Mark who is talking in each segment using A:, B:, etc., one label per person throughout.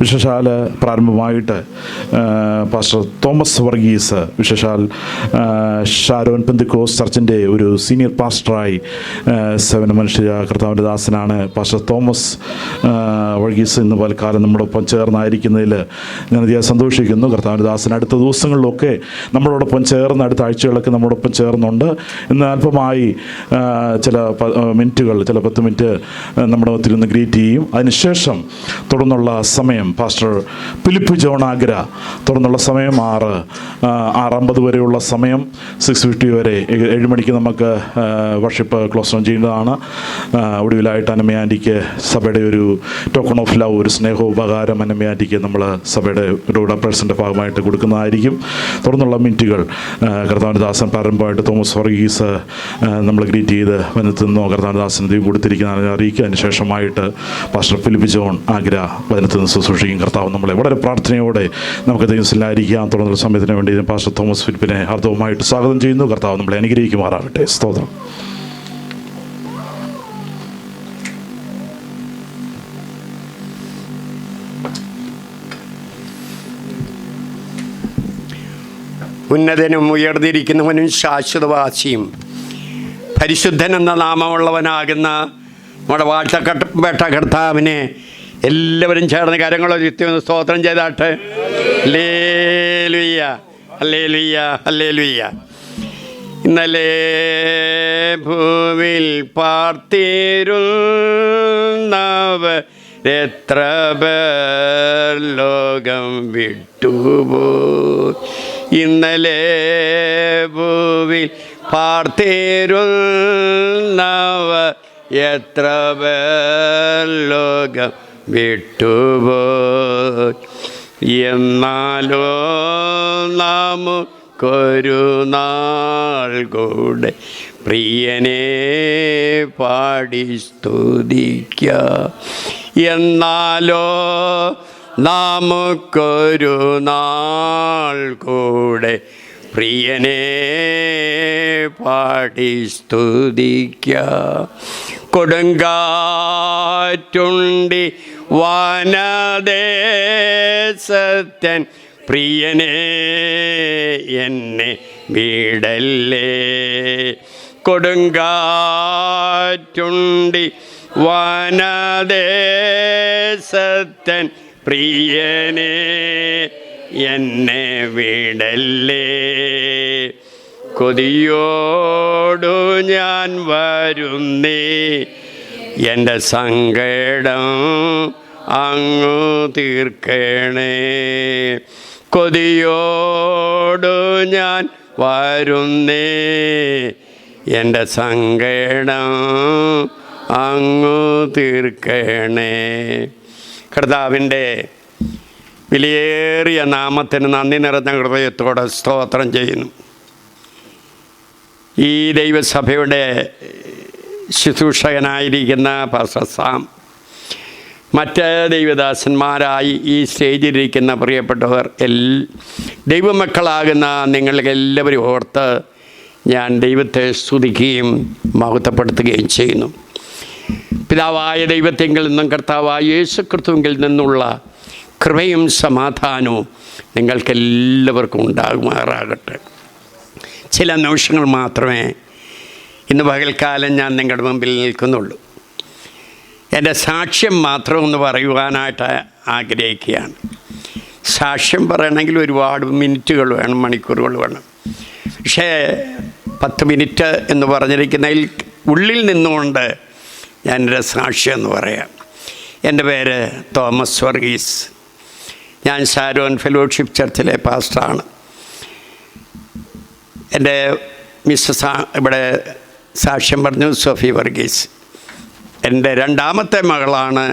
A: വിശേഷാൽ പ്രാരംഭമായിട്ട് pastor Thomas Varghese വിശേഷാൽ Sharon Pentecost ചർച്ചിൻ്റെ ഒരു സീനിയർ പാസ്റ്ററായി സേവന മനുഷ്യ കർത്താവിൻ്റെ ദാസനാണ് പാസ്റ്റർ തോമസ് വർഗീസ് ഇന്ന് പലകാലം നമ്മളോടൊപ്പം ചേർന്നായിരിക്കുന്നതിൽ ഞാനധികം സന്തോഷിക്കുന്നു. കർത്താവിൻ്റെ ദാസൻ അടുത്ത ദിവസങ്ങളിലൊക്കെ നമ്മളോടൊപ്പം ചേർന്ന് അടുത്ത ആഴ്ചകളൊക്കെ നമ്മോടൊപ്പം ചേർന്നുണ്ട്. ഇന്ന് അല്പമായി ചില മിനിറ്റുകൾ, ചില 10 മിനിറ്റ് നമ്മുടെ ഒത്തിരി ഗ്രീറ്റ് ചെയ്യും. അതിനുശേഷം തുടർന്നുള്ള സമയം പാസ്റ്റർ ഫിലിപ്പ് ജോൺ ആഗ്ര, തുടർന്നുള്ള സമയം 6:50 വരെയുള്ള സമയം, 6:50 വരെ 7 മണിക്ക് നമുക്ക് വർഷിപ്പ് ക്ലോസ് ഡൗൺ ചെയ്യേണ്ടതാണ്. ഒടുവിലായിട്ട് അന്നമ്മ ആൻറ്റിക്ക് സഭയുടെ ഒരു ടോക്കൺ ഓഫ് ലവ്, ഒരു സ്നേഹോപകാരം അന്നമ്മ ആൻറ്റിക്ക് നമ്മൾ സഭയുടെ ഒരു പേഴ്സൻ്റെ ഭാഗമായിട്ട് കൊടുക്കുന്നതായിരിക്കും. തുടർന്നുള്ള മിനിറ്റുകൾ കർത്താവിൻ്റെ ദാസൻ പ്രാരംഭമായിട്ട് തോമസ് വർഗീസ് നമ്മൾ ഗ്രീറ്റ് ചെയ്ത് വനത്തുനിന്നോ കർത്താവിൻ്റെ ദാസൻ ദൈവം കൊടുത്തിരിക്കുന്നതിനെ അറിയിക്കുക. അതിനുശേഷമായിട്ട് പാസ്റ്റർ ഫിലിപ്പ് ജോൺ ആഗ്ര വനത്തിൽ നിന്ന് ശുശ്രൂഷിക്കും. കർത്താവ് നമ്മളെ വളരെ പ്രാർത്ഥനയോടെ നമുക്ക് ദൈവത്തിലായിരിക്കാം. തുടർന്നുള്ള സമയത്തിന് വേണ്ടി പാസ്റ്റർ തോമസ് ഫിലിപ്പിനെ ഹാർദവമായിട്ട് സ്വാഗതം ചെയ്യുന്നു. കർത്താവ് നമ്മളെ അനുഗ്രഹിക്കുമാറാകട്ടെ. സ്തോത്രം.
B: ഉന്നതനും ഉയർന്നിരിക്കുന്നവനും ശാശ്വതവാസിയും പരിശുദ്ധൻ എന്ന നാമമുള്ളവനാകുന്ന നമ്മുടെ വാഴ്ത്തപ്പെട്ട കർത്താവിനെ എല്ലാവരും ചേർന്ന് കരങ്ങളുയർത്തി സ്തോത്രം ചെയ്താട്ടെ. Hallelujah, hallelujah, hallelujah. ഇന്നലെ ഭൂവിൽ പാർത്തിരുന്നവർ എത്ര പേർ ലോകം വിട്ടുപോയി. ഇന്നലെ ഭൂവിൽ പാർത്തിരുന്നവർ എത്ര പേർ ലോകം വിട്ടുപോയി. എന്നാലോ നമുക്കൊരു നാൾ കൂടെ പ്രിയനെ പാടി സ്തുതിക്കാം. എന്നാലോ നമുക്കൊരു നാൾ കൂടെ പ്രിയനെ പാടി സ്തുതിക്കാം. കൊടുങ്കാറ്റുണ്ടി വനദേശത്തൻ പ്രിയനെ എന്നെ വിടല്ലേ. കൊടുങ്കാറ്റുണ്ടി വനദേശത്തൻ പ്രിയനെ എന്നെ വിടല്ലേ. കൊതിയോടു ഞാൻ വരുന്നേ, എൻ്റെ സങ്കടം അങ്ങു തീർക്കണേ. കൊതിയോടു ഞാൻ വരുന്നേ, എൻ്റെ സങ്കടം അങ്ങു തീർക്കണേ. കർത്താവിൻ്റെ വിലയേറിയ നാമത്തിന് നന്ദി നിറഞ്ഞ ഹൃദയത്തോടെ സ്തോത്രം ചെയ്യുന്നു. ഈ ദൈവസഭയുടെ ശുശ്രൂഷകനായിരിക്കുന്ന പാസ്റ്റർ സാം, മറ്റ് ദൈവദാസന്മാരായി ഈ സ്റ്റേജിലിരിക്കുന്ന പ്രിയപ്പെട്ടവർ, ദൈവമക്കളാകുന്ന നിങ്ങളെല്ലാവരും ഓർത്ത് ഞാൻ ദൈവത്തെ സ്തുതിക്കുകയും മഹത്വപ്പെടുത്തുകയും ചെയ്യുന്നു. പിതാവായ ദൈവത്തെങ്കിൽ നിന്നും കർത്താവായ യേശുക്രിസ്തുവിൽ നിന്നുള്ള കൃപയും സമാധാനവും നിങ്ങൾക്കെല്ലാവർക്കും ഉണ്ടാകുമാറാകട്ടെ. ചില നിമിഷങ്ങൾ മാത്രമേ ഇന്ന് പകൽക്കാലം ഞാൻ നിങ്ങളുടെ മുമ്പിൽ നിൽക്കുന്നുള്ളൂ. എൻ്റെ സാക്ഷ്യം മാത്രം ഒന്ന് പറയുവാനായിട്ട് ആഗ്രഹിക്കുകയാണ്. സാക്ഷ്യം പറയണമെങ്കിൽ ഒരുപാട് മിനിറ്റുകൾ വേണം, മണിക്കൂറുകൾ വേണം. പക്ഷേ 10 മിനിറ്റ് എന്ന് പറഞ്ഞിരിക്കുന്നതിൽ ഉള്ളിൽ നിന്നുകൊണ്ട് ഞാൻ എൻ്റെ സാക്ഷ്യം എന്ന് പറയാം. എൻ്റെ പേര് തോമസ് വർഗീസ്. ഞാൻ ഷാരോൻ ഫെലോഷിപ്പ് ചർച്ചിലെ പാസ്റ്ററാണ്. എൻ്റെ മിസ്സസ് ഇവിടെ സാക്ഷ്യം പറഞ്ഞു സോഫി വർഗീസ്. എൻ്റെ രണ്ടാമത്തെ മകളാണ്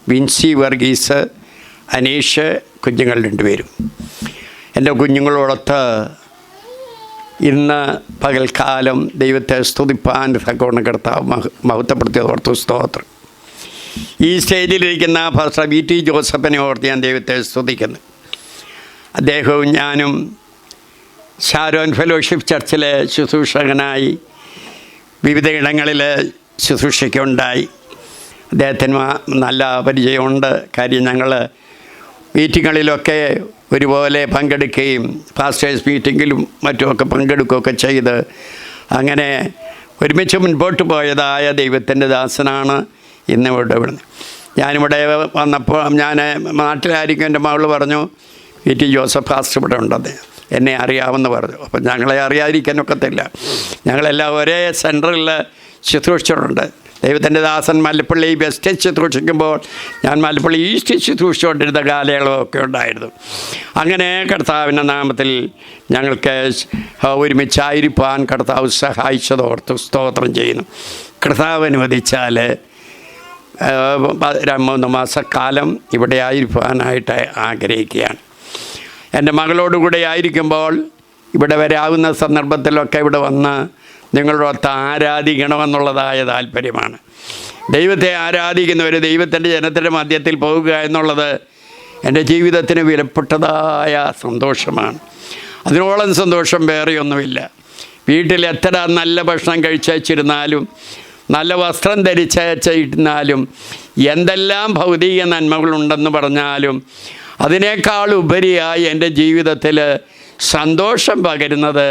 B: വിൻസി വർഗീസ്, അനീഷ്, കുഞ്ഞുങ്ങൾ 2 പേരും. എൻ്റെ കുഞ്ഞുങ്ങളോടൊത്ത് ഇന്ന് പകൽക്കാലം ദൈവത്തെ സ്തുതിപ്പാൻ തക്കവണ്ണം കർത്താവ് മഹത്വപ്പെടുത്തിയതോർത്ത് സ്തോത്രം. ഈ സ്റ്റേജിലിരിക്കുന്ന പാസ്റ്റർ VT ജോസഫിനെ ഓർത്ത് ഞാൻ ദൈവത്തെ സ്തുതിക്കുന്നു. അദ്ദേഹവും ഞാനും ഷാരോൻ ഫെലോഷിപ്പ് ചർച്ചിലെ ശുശ്രൂഷകനായി വിവിധ ഇടങ്ങളിൽ ശുശ്രൂഷയ്ക്കുണ്ടായി. അദ്ദേഹത്തിന് നല്ല പരിചയമുണ്ട്. കാര്യം ഞങ്ങൾ മീറ്റിങ്ങുകളിലൊക്കെ ഒരുപോലെ പങ്കെടുക്കുകയും പാസ്റ്റേഴ്സ് മീറ്റിങ്ങിലും മറ്റുമൊക്കെ പങ്കെടുക്കുകയൊക്കെ ചെയ്ത് അങ്ങനെ ഒരുമിച്ച് മുൻപോട്ട് പോയതായ ദൈവത്തിൻ്റെ ദാസനാണ് ഇന്നിവിടെ ഇവിടുന്ന്. ഞാനിവിടെ വന്നപ്പോൾ ഞാൻ നാട്ടിലായിരിക്കും. എൻ്റെ മകൾ പറഞ്ഞു VT ജോസഫ് പാസ്റ്റർ ഇവിടെ ഉണ്ടെന്ന്, എന്നെ അറിയാമെന്ന് പറഞ്ഞു. അപ്പം ഞങ്ങളെ അറിയാതിരിക്കാനൊക്കത്തില്ല. ഞങ്ങളെല്ലാം ഒരേ സെൻറ്ററിൽ ശുശ്രൂഷിച്ചിട്ടുണ്ട്. ദൈവത്തിൻ്റെ ദാസൻ മല്ലപ്പള്ളി വെസ്റ്റ് ശുശ്രൂഷിക്കുമ്പോൾ ഞാൻ മല്ലപ്പള്ളി ഈസ്റ്റ് ശുശ്രൂഷിച്ചുകൊണ്ടിരുന്ന കാലയളവൊക്കെ ഉണ്ടായിരുന്നു. അങ്ങനെ കർത്താവിൻ്റെ നാമത്തിൽ ഞങ്ങൾക്ക് ഒരുമിച്ചായിരിക്കാൻ കർത്താവ് സഹായിച്ചതോർത്ത് സ്തോത്രം ചെയ്യുന്നു. കർത്താവ് അനുവദിച്ചാൽ 3 മാസക്കാലം ഇവിടെ ആയിരിക്കാനായിട്ട് ആഗ്രഹിക്കുകയാണ്. എൻ്റെ മകളോടുകൂടെ ആയിരിക്കുമ്പോൾ ഇവിടെ വരാവുന്ന സന്ദർഭത്തിലൊക്കെ ഇവിടെ വന്ന് നിങ്ങളോടൊത്ത് ആരാധിക്കണമെന്നുള്ളതായ താല്പര്യമാണ്. ദൈവത്തെ ആരാധിക്കുന്നവർ ദൈവത്തിൻ്റെ ജനത്തിൻ്റെ മധ്യത്തിൽ പോവുക എന്നുള്ളത് എൻ്റെ ജീവിതത്തിന് വിലപ്പെട്ടതായ സന്തോഷമാണ്. അതിനോളം സന്തോഷം വേറെയൊന്നുമില്ല. വീട്ടിൽ എത്ര നല്ല ഭക്ഷണം കഴിച്ചിരുന്നാലും നല്ല വസ്ത്രം ധരിച്ചിരുന്നാലും എന്തെല്ലാം ഭൗതിക നന്മകളുണ്ടെന്ന് പറഞ്ഞാലും അതിനേക്കാൾ ഉപരിയായി എൻ്റെ ജീവിതത്തിൽ സന്തോഷം പകരുന്നത്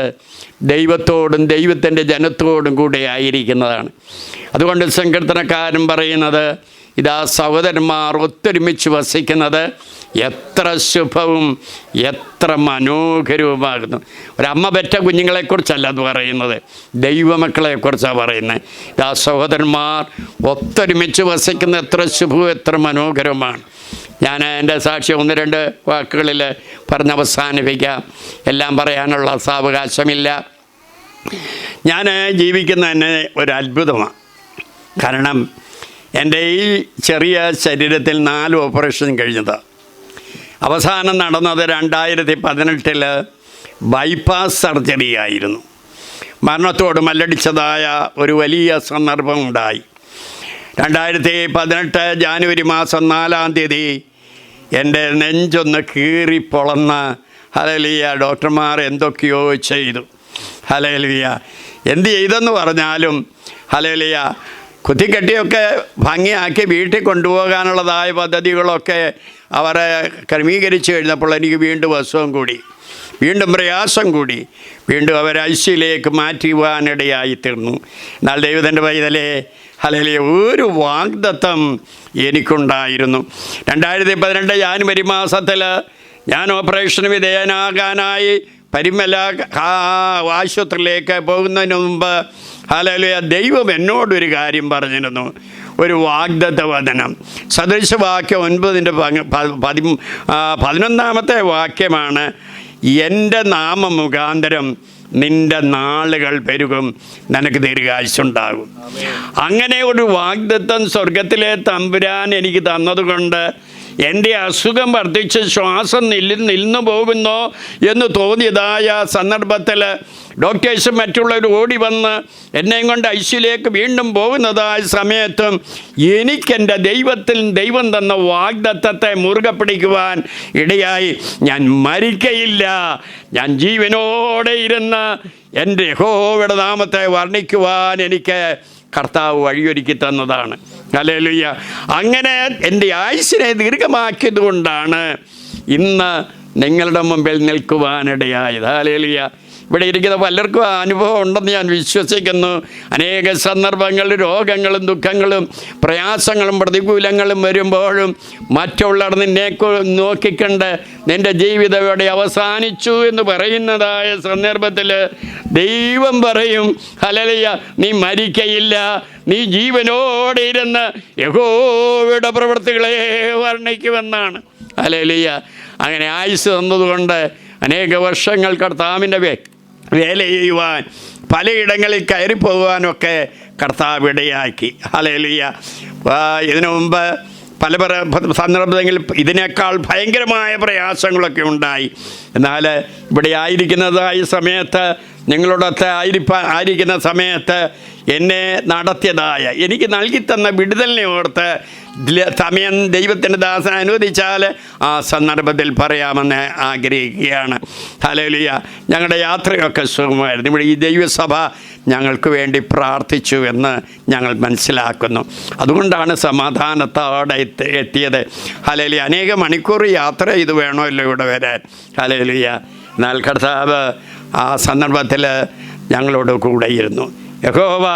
B: ദൈവത്തോടും ദൈവത്തിൻ്റെ ജനത്തോടും കൂടെ ആയിരിക്കുന്നതാണ്. അതുകൊണ്ട് സങ്കീർത്തനക്കാരൻ പറയുന്നത്, ഇതാ സഹോദരന്മാർ ഒത്തൊരുമിച്ച് വസിക്കുന്നത് എത്ര ശുഭവും എത്ര മനോഹരവുമാകുന്നു. ഒരമ്മ പെറ്റ കുഞ്ഞുങ്ങളെക്കുറിച്ചല്ല അത് പറയുന്നത്, ദൈവമക്കളെക്കുറിച്ചാണ് പറയുന്നത്. ഇതാ സഹോദരന്മാർ ഒത്തൊരുമിച്ച് വസിക്കുന്ന എത്ര ശുഭവും എത്ര മനോഹരവുമാണ്. ഞാൻ എൻ്റെ സാക്ഷി 1-2 വാക്കുകളിൽ പറഞ്ഞ് അവസാനിപ്പിക്കാം. എല്ലാം പറയാനുള്ള സാവകാശമില്ല. ഞാൻ ജീവിക്കുന്ന തന്നെ ഒരു അത്ഭുതമാണ്. കാരണം എൻ്റെ ഈ ചെറിയ ശരീരത്തിൽ 4 ഓപ്പറേഷൻ കഴിഞ്ഞതാണ്. അവസാനം നടന്നത് 2018 ബൈപ്പാസ് സർജറി ആയിരുന്നു. മരണത്തോട് മല്ലടിച്ചതായ ഒരു വലിയ സന്ദർഭമുണ്ടായി. 2018 ജാനുവരി മാസം 4-ാം തീയതി എൻ്റെ നെഞ്ചൊന്ന് കീറിപ്പൊളന്ന ഹല്ലേലൂയ ഡോക്ടർമാർ എന്തൊക്കെയോ ചെയ്തു. ഹല്ലേലൂയ എന്ത് ചെയ്തെന്ന് പറഞ്ഞാലും ഹല്ലേലൂയ കുത്തിക്കെട്ടിയൊക്കെ ഭംഗിയാക്കി വീട്ടിൽ കൊണ്ടുപോകാനുള്ളതായ പദ്ധതികളൊക്കെ അവരെ ക്രമീകരിച്ച് കഴിഞ്ഞപ്പോൾ എനിക്ക് വീണ്ടും അസുഖം കൂടി, വീണ്ടും പ്രയാസം കൂടി, വീണ്ടും അവർ ICUയിലേക്ക് മാറ്റുവാനിടയായിത്തീർന്നു. എന്നാൽ ദൈവത്തിൻ്റെ പൈതലേ ഹല്ലേലൂയ ഒരു വാഗ്ദത്തം എനിക്കുണ്ടായിരുന്നു. 2018 ജാനുവരി മാസത്തിൽ ഞാൻ ഓപ്പറേഷന് വിധേയനാകാനായി പരിമല ആശുപത്രിയിലേക്ക് പോകുന്നതിന് മുമ്പ് ഹല്ലേലൂയ ദൈവം എന്നോടൊരു കാര്യം പറഞ്ഞിരുന്നു. ഒരു വാഗ്ദത്ത വചനം, സദൃശവാക്യം 9:11 വാക്യമാണ്, എൻ്റെ നാമമുഖാന്തരം നിൻ്റെ നാളുകൾ പെരുകും, നിനക്ക് ദീർഘായുസ്സുണ്ടാകും. അങ്ങനെ ഒരു വാഗ്ദത്തം സ്വർഗത്തിലെ തമ്പുരാൻ എനിക്ക് തന്നതുകൊണ്ട് എൻ്റെ അസുഖം വർദ്ധിച്ച് ശ്വാസം നിന്നു പോകുന്നോ എന്ന് തോന്നിയതായ സന്ദർഭത്തിൽ ഡോക്ടേഴ്സും മറ്റുള്ളവർ ഓടി വന്ന് എന്നെയും കൊണ്ട് ICUയിലേക്ക് വീണ്ടും പോകുന്നതായ സമയത്തും എനിക്കെൻ്റെ ദൈവം തന്ന വാഗ്ദത്തത്തെ മുറുകെ പിടിക്കുവാൻ ഇടയായി. ഞാൻ മരിക്കയില്ല, ഞാൻ ജീവനോടെ ഇരുന്ന് എൻ്റെ യഹോവയുടെ നാമത്തെ വർണ്ണിക്കുവാൻ എനിക്ക് കർത്താവ് വഴിയൊരുക്കി തന്നതാണ്. ഹല്ലേലൂയ. അങ്ങനെ എൻ്റെ ആയുസ്സിനെ ദീർഘമാക്കിയത് കൊണ്ടാണ് ഇന്ന് നിങ്ങളുടെ മുമ്പിൽ നിൽക്കുവാനിടയായത്. ഹല്ലേലൂയ. ഇവിടെ ഇരിക്കുന്ന പലർക്കും അനുഭവം ഉണ്ടെന്ന് ഞാൻ വിശ്വസിക്കുന്നു. അനേക സന്ദർഭങ്ങളിൽ രോഗങ്ങളും ദുഃഖങ്ങളും പ്രയാസങ്ങളും പ്രതികൂലങ്ങളും വരുമ്പോഴും മറ്റുള്ളവർ നിന്നെ നോക്കിക്കണ്ട് നിൻ്റെ ജീവിതം ഇവിടെ അവസാനിച്ചു എന്ന് പറയുന്നതായ സന്ദർഭത്തിൽ ദൈവം പറയും, ഹല്ലേലൂയ, നീ മരിക്കയില്ല, നീ ജീവനോടെ ഇരുന്ന് യഹോവയുടെ പ്രവൃത്തികളെ വർണ്ണിക്കുമെന്നാണ്. ഹല്ലേലൂയ. അങ്ങനെ ആയുസ് തന്നതുകൊണ്ട് അനേക വർഷങ്ങൾ കർത്താവിൻ്റെ വേല ചെയ്യുവാൻ പലയിടങ്ങളിൽ കയറിപ്പോകുവാനൊക്കെ കർത്താവ് ഇടയാക്കി. ഹല്ലേലൂയ. ഇതിനു മുമ്പ് പല സന്ദർഭങ്ങളിൽ ഇതിനേക്കാൾ ഭയങ്കരമായ പ്രയാസങ്ങളൊക്കെ ഉണ്ടായി. എന്നാൽ ഇവിടെ ആയിരിക്കുന്നതായ സമയത്ത്, നിങ്ങളോടൊത്ത് ആയിരിക്കുന്ന സമയത്ത് എന്നെ നടത്തിയതായ എനിക്ക് നൽകിത്തന്ന വിടുതലിനെ ഓർത്ത് സമയം ദൈവത്തിൻ്റെ ദാസൻ അനുവദിച്ചാൽ ആ സന്ദർഭത്തിൽ പറയാമെന്ന് ആഗ്രഹിക്കുകയാണ്. ഹല്ലേലൂയ. ഞങ്ങളുടെ യാത്രയൊക്കെ സുഖമായിരുന്നു. ഇവിടെ ഈ ദൈവസഭ ഞങ്ങൾക്ക് വേണ്ടി പ്രാർത്ഥിച്ചു എന്ന് ഞങ്ങൾ മനസ്സിലാക്കുന്നു. അതുകൊണ്ടാണ് സമാധാനത്തോടെ എത്തിയത്. ഹല്ലേലൂയ. അനേക മണിക്കൂർ യാത്ര ചെയ്ത് വേണമല്ലോ ഇവിടെ വരാൻ. ഹല്ലേലൂയ. എന്നാൽ കർത്താവ് ആ സന്ദർഭത്തിൽ ഞങ്ങളോട് കൂടെ ഇരുന്നു. യഹോവ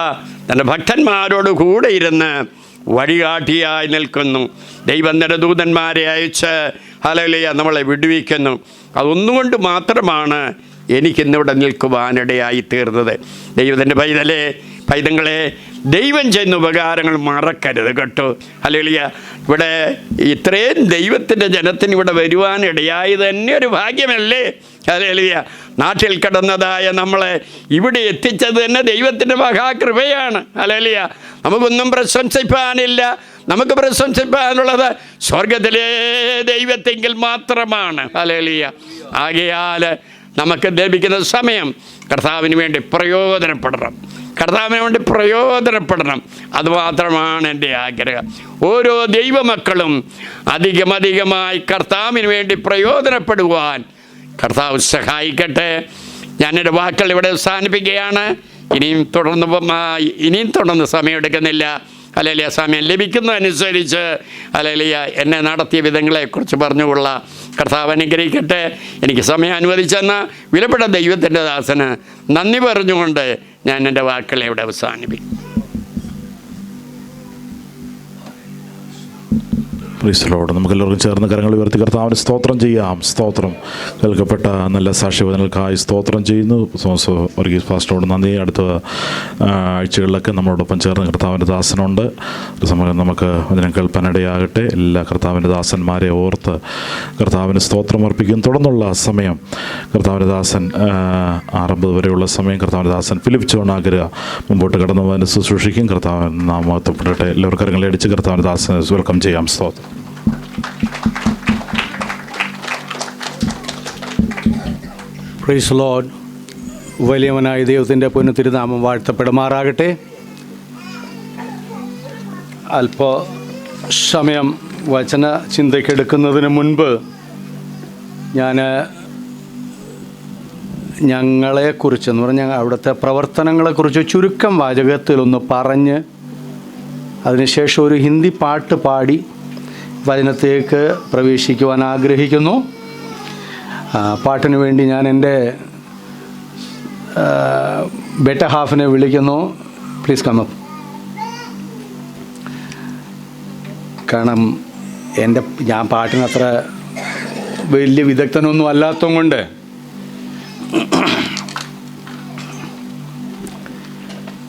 B: തൻ്റെ ഭക്തന്മാരോട് കൂടെ ഇരുന്ന് വഴികാട്ടിയായി നിൽക്കുന്നു. ദൈവം തൻ്റെ ദൂതന്മാരെ അയച്ച് ഹല്ലേലൂയ നമ്മളെ വിടുവിക്കുന്നു. അതൊന്നുകൊണ്ട് മാത്രമാണ് എനിക്കിന്നിവിടെ നിൽക്കുവാനിടയായി തീർന്നത്. ദൈവത്തിൻ്റെ പൈതങ്ങളെ ദൈവം ചെയ്യുന്ന ഉപകാരങ്ങൾ മറക്കരുത് കേട്ടോ. ഹല്ലേലൂയ. ഇവിടെ ഇത്രയും ദൈവത്തിൻ്റെ ജനത്തിന് ഇവിടെ വരുവാനിടയായത് തന്നെ ഒരു ഭാഗ്യമല്ലേ? ഹല്ലേലൂയ. നാട്ടിൽ കിടന്നതായ നമ്മളെ ഇവിടെ എത്തിച്ചത് തന്നെ ദൈവത്തിൻ്റെ മഹാകൃപയാണ്. ഹല്ലേലൂയ. നമുക്കൊന്നും പ്രശംസിപ്പാനില്ല. നമുക്ക് പ്രശംസിപ്പാനുള്ളത് സ്വർഗത്തിലെ ദൈവത്തെങ്കിൽ മാത്രമാണ്. ഹല്ലേലൂയ. ആകയാൽ നമുക്ക് ലഭിക്കുന്ന സമയം കർത്താവിന് വേണ്ടി പ്രയോജനപ്പെടണം. അതുമാത്രമാണ് എൻ്റെ ആഗ്രഹം. ഓരോ ദൈവമക്കളും അധികമായി കർത്താവിന് വേണ്ടി പ്രയോജനപ്പെടുവാൻ കർത്താവ് സഹായിക്കട്ടെ. ഞാനെൻ്റെ വാക്കുകൾ ഇവിടെ അവസാനിപ്പിക്കുകയാണ്. ഇനിയും തുടർന്ന് സമയമെടുക്കുന്നില്ല. ഹല്ലേലൂയ. സമയം ലഭിക്കുന്നതനുസരിച്ച് ഹല്ലേലൂയ എന്നെ നടത്തിയ വിധങ്ങളെക്കുറിച്ച് പറഞ്ഞുകൊള്ളാം. കർത്താവ് അനുഗ്രഹിക്കട്ടെ. എനിക്ക് സമയം അനുവദിച്ചെന്ന വിലപ്പെട്ട ദൈവത്തിൻ്റെ ദാസന് നന്ദി പറഞ്ഞുകൊണ്ട് ഞാൻ എൻ്റെ വാക്കുകളെ ഇവിടെ അവസാനിപ്പിക്കും.
A: Price the Lord. നമുക്കെല്ലാവർക്കും ചേർന്ന് കരങ്ങൾ ഉയർത്തി കർത്താവിന് സ്തോത്രം ചെയ്യാം. സ്തോത്രം. കേൾക്കപ്പെട്ട നല്ല സാക്ഷ്യവചനങ്ങൾക്കായി സ്തോത്രം ചെയ്യുന്നു. വർഗീസ് പാസ്റ്ററോട് നന്ദി. അടുത്ത ആഴ്ചകളിലൊക്കെ നമ്മളോടൊപ്പം ചേർന്ന് കർത്താവിൻ്റെ ദാസനുണ്ട്. ഒരു സമയം നമുക്ക് വചനം കേൾപ്പാനിടയാകട്ടെ. എല്ലാ കർത്താവിൻ്റെ ദാസന്മാരെ ഓർത്ത് കർത്താവിന് സ്തോത്രം അർപ്പിക്കും. തുടർന്നുള്ള സമയം കർത്താവിൻ്റെ ദാസൻ 6:50 വരെയുള്ള സമയം കർത്താവിൻ്റെ ദാസൻ ഫിലിപ്പ് ചോണാഗര മുമ്പോട്ട് കടന്നു വന്ന് ശുശ്രൂഷിക്കും. കർത്താവിന് നാം മഹത്വപ്പെടട്ടെ. എല്ലാവർക്കും കരങ്ങളെ അടിച്ച് കർത്താവിൻ്റെ ദാസനെ വെൽക്കം ചെയ്യാം. സ്തോത്രം.
C: Praise Lord. വലിയവനായ ദൈവത്തിൻ്റെ പൊന്നു തിരുനാമം വാഴ്ത്തപ്പെടുമാറാകട്ടെ. അല്പസമയം വചന ചിന്തയ്ക്കെടുക്കുന്നതിന് മുൻപ് ഞങ്ങളെക്കുറിച്ചെന്ന് പറഞ്ഞാൽ അവിടുത്തെ പ്രവർത്തനങ്ങളെക്കുറിച്ച് ചുരുക്കം വാചകത്തിലൊന്ന് പറഞ്ഞ് അതിനുശേഷം ഒരു ഹിന്ദി പാട്ട് പാടി വചനത്തേക്ക് പ്രവേശിക്കുവാൻ ആഗ്രഹിക്കുന്നു. പാട്ടിന് വേണ്ടി ഞാൻ എൻ്റെ ബെറ്റർ ഹാഫിനെ വിളിക്കുന്നു. Please come up. കാരണം ഞാൻ പാട്ടിനത്ര വലിയ വിദഗ്ധനൊന്നും അല്ലാത്തതും കൊണ്ട്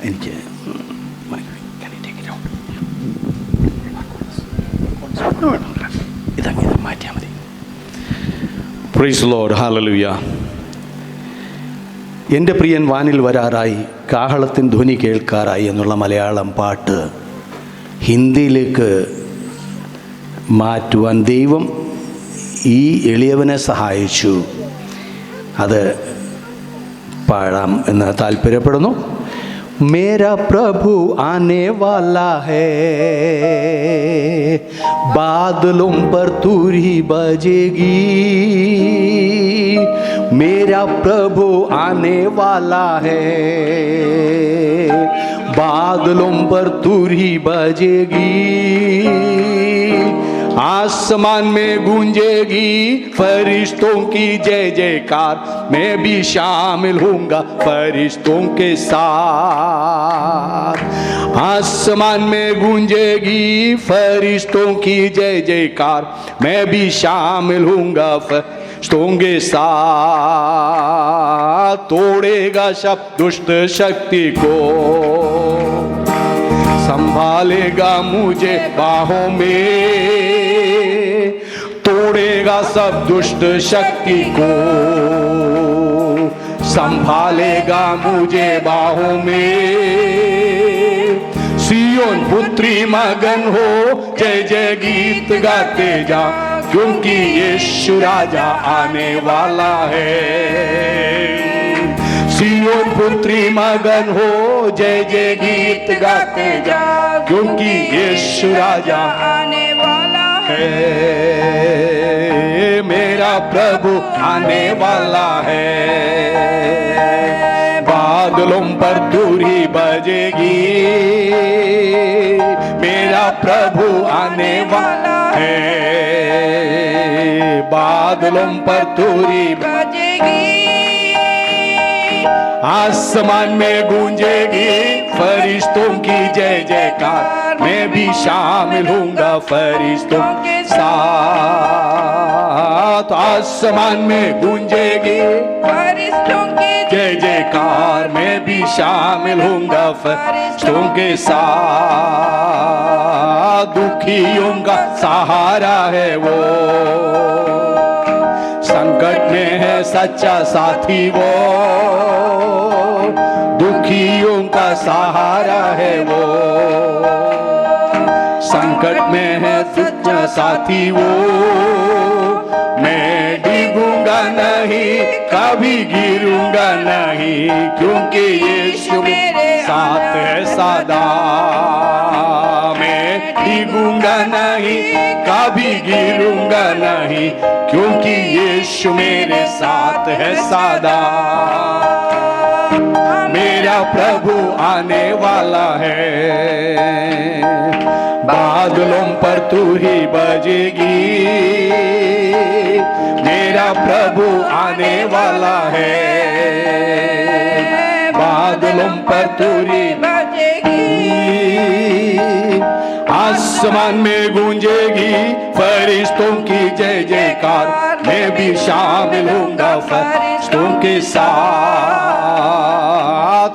C: എനിക്ക് ഇതങ്ങനെ മാറ്റിയാൽ മതി. Praise Lord. ഹല്ലേലൂയ. എൻ്റെ പ്രിയൻ വാനിൽ വരാറായി, കാഹളത്തിൻ ധ്വനി കേൾക്കാറായി എന്നുള്ള മലയാളം പാട്ട് ഹിന്ദിയിലേക്ക് മാറ്റുവാൻ ദൈവം ഈ എളിയവനെ സഹായിച്ചു. അത് പാടാം എന്ന് താല്പര്യപ്പെടുന്നു. मेरा प्रभु आने वाला है, बादलों पर तुरही बजेगी. मेरा प्रभु आने वाला है, बादलों पर तुरही बजेगी. आसमान में गूंजेगी फरिश्तों की जय जयकार. मैं भी शामिल हूँगा फरिश्तों के साथ. आसमान में गूंजेगी फरिश्तों की जय जयकार. मैं भी शामिल हूँगा फरिश्तों के साथ. तोड़ेगा सब दुष्ट शक्ति को, संभालेगा मुझे बाहों में. तोड़ेगा सब दुष्ट शक्ति को, संभालेगा मुझे बाहों में. सियोन पुत्री मगन हो, जय जय गीत गाते जा, क्योंकि यीशु राजा आने वाला है. सियोन पुत्री मगन हो, जय जय गीत गाते जा, क्योंकि यीशु राजा आने वाला है. मेरा प्रभु आने वाला है, बादलों पर तुरही बजेगी, मेरा प्रभु आने वाला है। बादलों पर तुरही
D: बजेगी,
C: आसमान में गूंजेगी फरिश्तों की जय जयकार, मैं भी शामिल हूँगा फरिश्तों के साथ। आसमान में गूंजेगी
D: फरिश्तों की
C: जय जयकार, मैं भी शामिल हूँगा फरिश्तों के साथ। दुखियों का सहारा है वो, संकट में है सच्चा साथी वो, दुखियों का सहारा है वो, संकट में है सच्चा साथी वो। मैं डिगूंगा नहीं, कभी गिरूंगा नहीं, क्योंकि यीशु मेरे साथ है सदा। मैं डिगूंगा नहीं, कभी गिरूंगा नहीं, क्योंकि यीशु मेरे साथ है सदा। मेरा प्रभु आने वाला है, बादलों पर तुरही बजेगी, मेरा प्रभु आने वाला है। बादलों पर तुरही
D: बजेगी,
C: आसमान में गूंजेगी फरिश्तों की जय जयकार, मैं भी शामिल हूँगा फरिश्तों के साथ।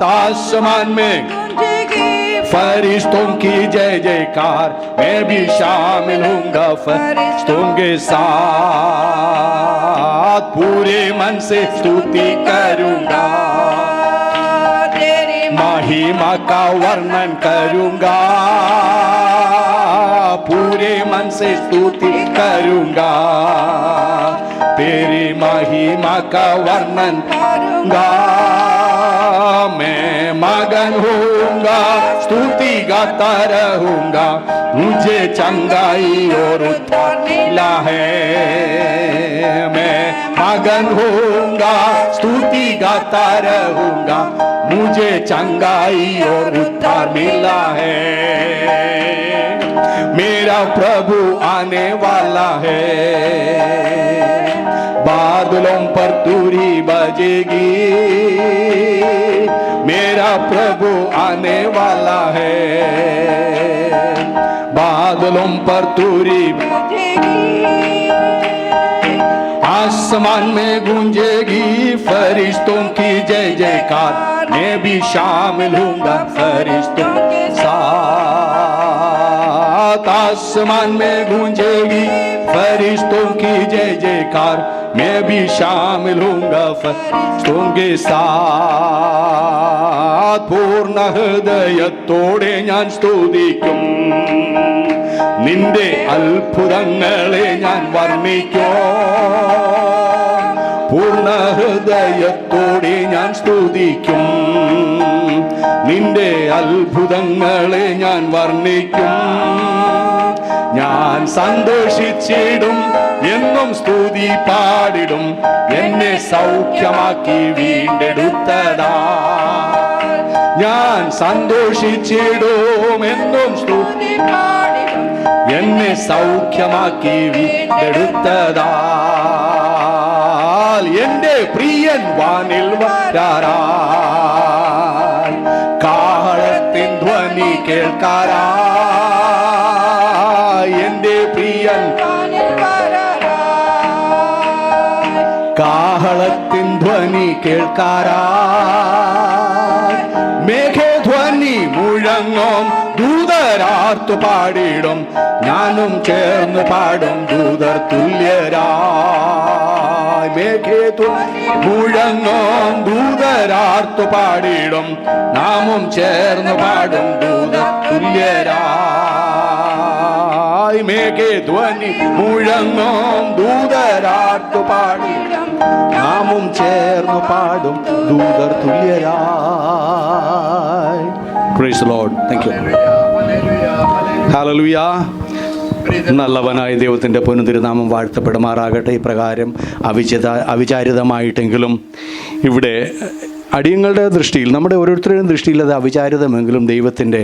C: आसमान में
D: गूंजेगी
C: फरिश्तों की जय जयकार, मैं भी शामिल हूँगा फरिश्तों के साथ। पूरे मन से स्तुति करूँगा,
D: तेरी
C: महिमा का वर्णन करूँगा, पूरे मन से स्तुति करूँगा, तेरी महिमा का वर्णन करूँगा। मैं मगन होऊंगा, स्तुति गाता रहूंगा, मुझे चंगाई और उद्धार मिला है। मैं मगन होऊंगा, स्तुति गाता रहूंगा, मुझे चंगाई और उद्धार मिला है। मेरा प्रभु आने वाला है, बादलों पर तुरही बजेगी, मेरा प्रभु आने वाला है। बादलों पर तुरही
D: बजेगी,
C: आसमान में गूंजेगी फरिश्तों की जय जयकार, मैं भी शामिल हूँगा फरिश्तों के साथ। आसमान में गूंजेगी फरिश्तों की जय जयकार, मैं भी शामिल हूँगा फरिश्तों के साथ। പൂർണ്ണ ഹൃദയത്തോടെ ഞാൻ സ്തുതിക്കും, നിന്റെ അത്ഭുതങ്ങളെ ഞാൻ വർണ്ണിക്കും. പൂർണ്ണ ഹൃദയത്തോടെ ഞാൻ സ്തുതിക്കും, നിന്റെ അത്ഭുതങ്ങളെ ഞാൻ വർണ്ണിക്കും. ഞാൻ സന്തോഷിച്ചിടും, എന്നും സ്തുതി പാടിടും, എന്നെ സൗഖ്യമാക്കി വീണ്ടെടുത്തതാ. ഞാൻ സന്തോഷിച്ചിടും, എന്നും സ്തുതി പാടിടും, എന്നെ സൗഖ്യമാക്കി വീണ്ടെടുത്തതാ. എന്റെ പ്രിയൻ വാനിൽ വരാറായി, കാഹളത്തിൻ ധ്വനി കേൾക്കാറായി. എന്റെ പ്രിയൻ കാഹളത്തിൻ ധ്വനി കേൾക്കാറായി. മേഘധ്വനി മുഴങ്ങും, ദൂതരാർത്തു പാടിടും, ഞാനും ചേർന്ന് പാടും ദൂതർ തുല്യരായി. മേഘധ്വനി മുഴങ്ങും, ദൂതരാർത്തു പാടിടും, നാമും ചേർന്ന് പാടും ദൂതർ തുല്യരായി. മേഘധ്വനി മുഴങ്ങും, ദൂതരാർത്തു പാടിടും, നാമും ചേർന്ന് പാടും ദൂതർ തുല്യരായി. Praise the Lord. Thank you. Hallelujah. നല്ലവനായ ദൈവത്തിൻ്റെ പൊന്നുതിരുനാമം വാഴ്ത്തപ്പെടുമാറാകട്ടെ. ഇപ്രകാരം അവിചാരിതമായിട്ടെങ്കിലും ഇവിടെ അടിയങ്ങളുടെ ദൃഷ്ടിയിൽ, നമ്മുടെ ഓരോരുത്തരുടെയും ദൃഷ്ടിയിൽ അത് അവിചാരിതമെങ്കിലും ദൈവത്തിൻ്റെ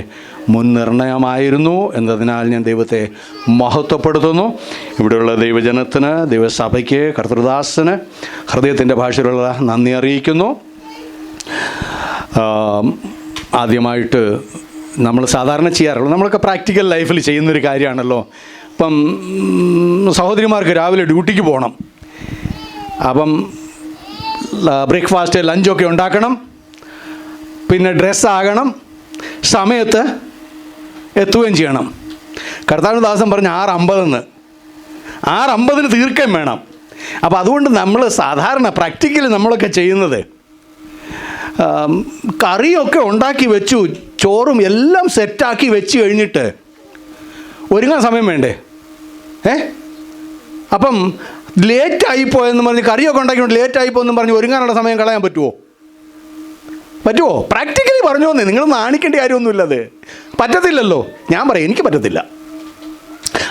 C: മുൻനിർണയമായിരുന്നു എന്നതിനാൽ ഞാൻ ദൈവത്തെ മഹത്വപ്പെടുത്തുന്നു. ഇവിടെയുള്ള ദൈവജനത്തിന്, ദൈവസഭയ്ക്ക്, കർത്തൃദാസന് ഹൃദയത്തിൻ്റെ ഭാഷയിലുള്ള നന്ദി അറിയിക്കുന്നു. ആദ്യമായിട്ട് നമ്മൾ സാധാരണ ചെയ്യാറുള്ളൂ, നമ്മളൊക്കെ പ്രാക്ടിക്കൽ ലൈഫിൽ ചെയ്യുന്നൊരു കാര്യമാണല്ലോ. ഇപ്പം സഹോദരിമാർക്ക് രാവിലെ ഡ്യൂട്ടിക്ക് പോകണം, അപ്പം ബ്രേക്ക്ഫാസ്റ്റ് ലഞ്ചൊക്കെ ഉണ്ടാക്കണം, പിന്നെ ഡ്രസ്സാകണം, സമയത്ത് എത്തുകയും ചെയ്യണം. കർത്താവിൻ്റെ ദാസൻ പറഞ്ഞ് 6:50 തീർക്കുകയും വേണം. അപ്പോൾ അതുകൊണ്ട് നമ്മൾ സാധാരണ പ്രാക്ടിക്കലി നമ്മളൊക്കെ ചെയ്യുന്നത് കറിയൊക്കെ ഉണ്ടാക്കി വെച്ചു, ചോറും എല്ലാം സെറ്റാക്കി വെച്ച് കഴിഞ്ഞിട്ട് ഒരുങ്ങാൻ സമയം വേണ്ടേ? അപ്പം ലേറ്റായിപ്പോയെന്ന് പറഞ്ഞ് കറിയൊക്കെ ഉണ്ടാക്കിക്കൊണ്ട് ലേറ്റായിപ്പോയെന്ന് പറഞ്ഞ് ഒരുങ്ങാനുള്ള സമയം കളയാൻ പറ്റുമോ? പ്രാക്ടിക്കലി പറഞ്ഞു വന്നേ, നിങ്ങൾ നാണിക്കേണ്ട കാര്യമൊന്നുമില്ല. അത് പറ്റത്തില്ലല്ലോ. ഞാൻ പറയാം, എനിക്ക് പറ്റത്തില്ല.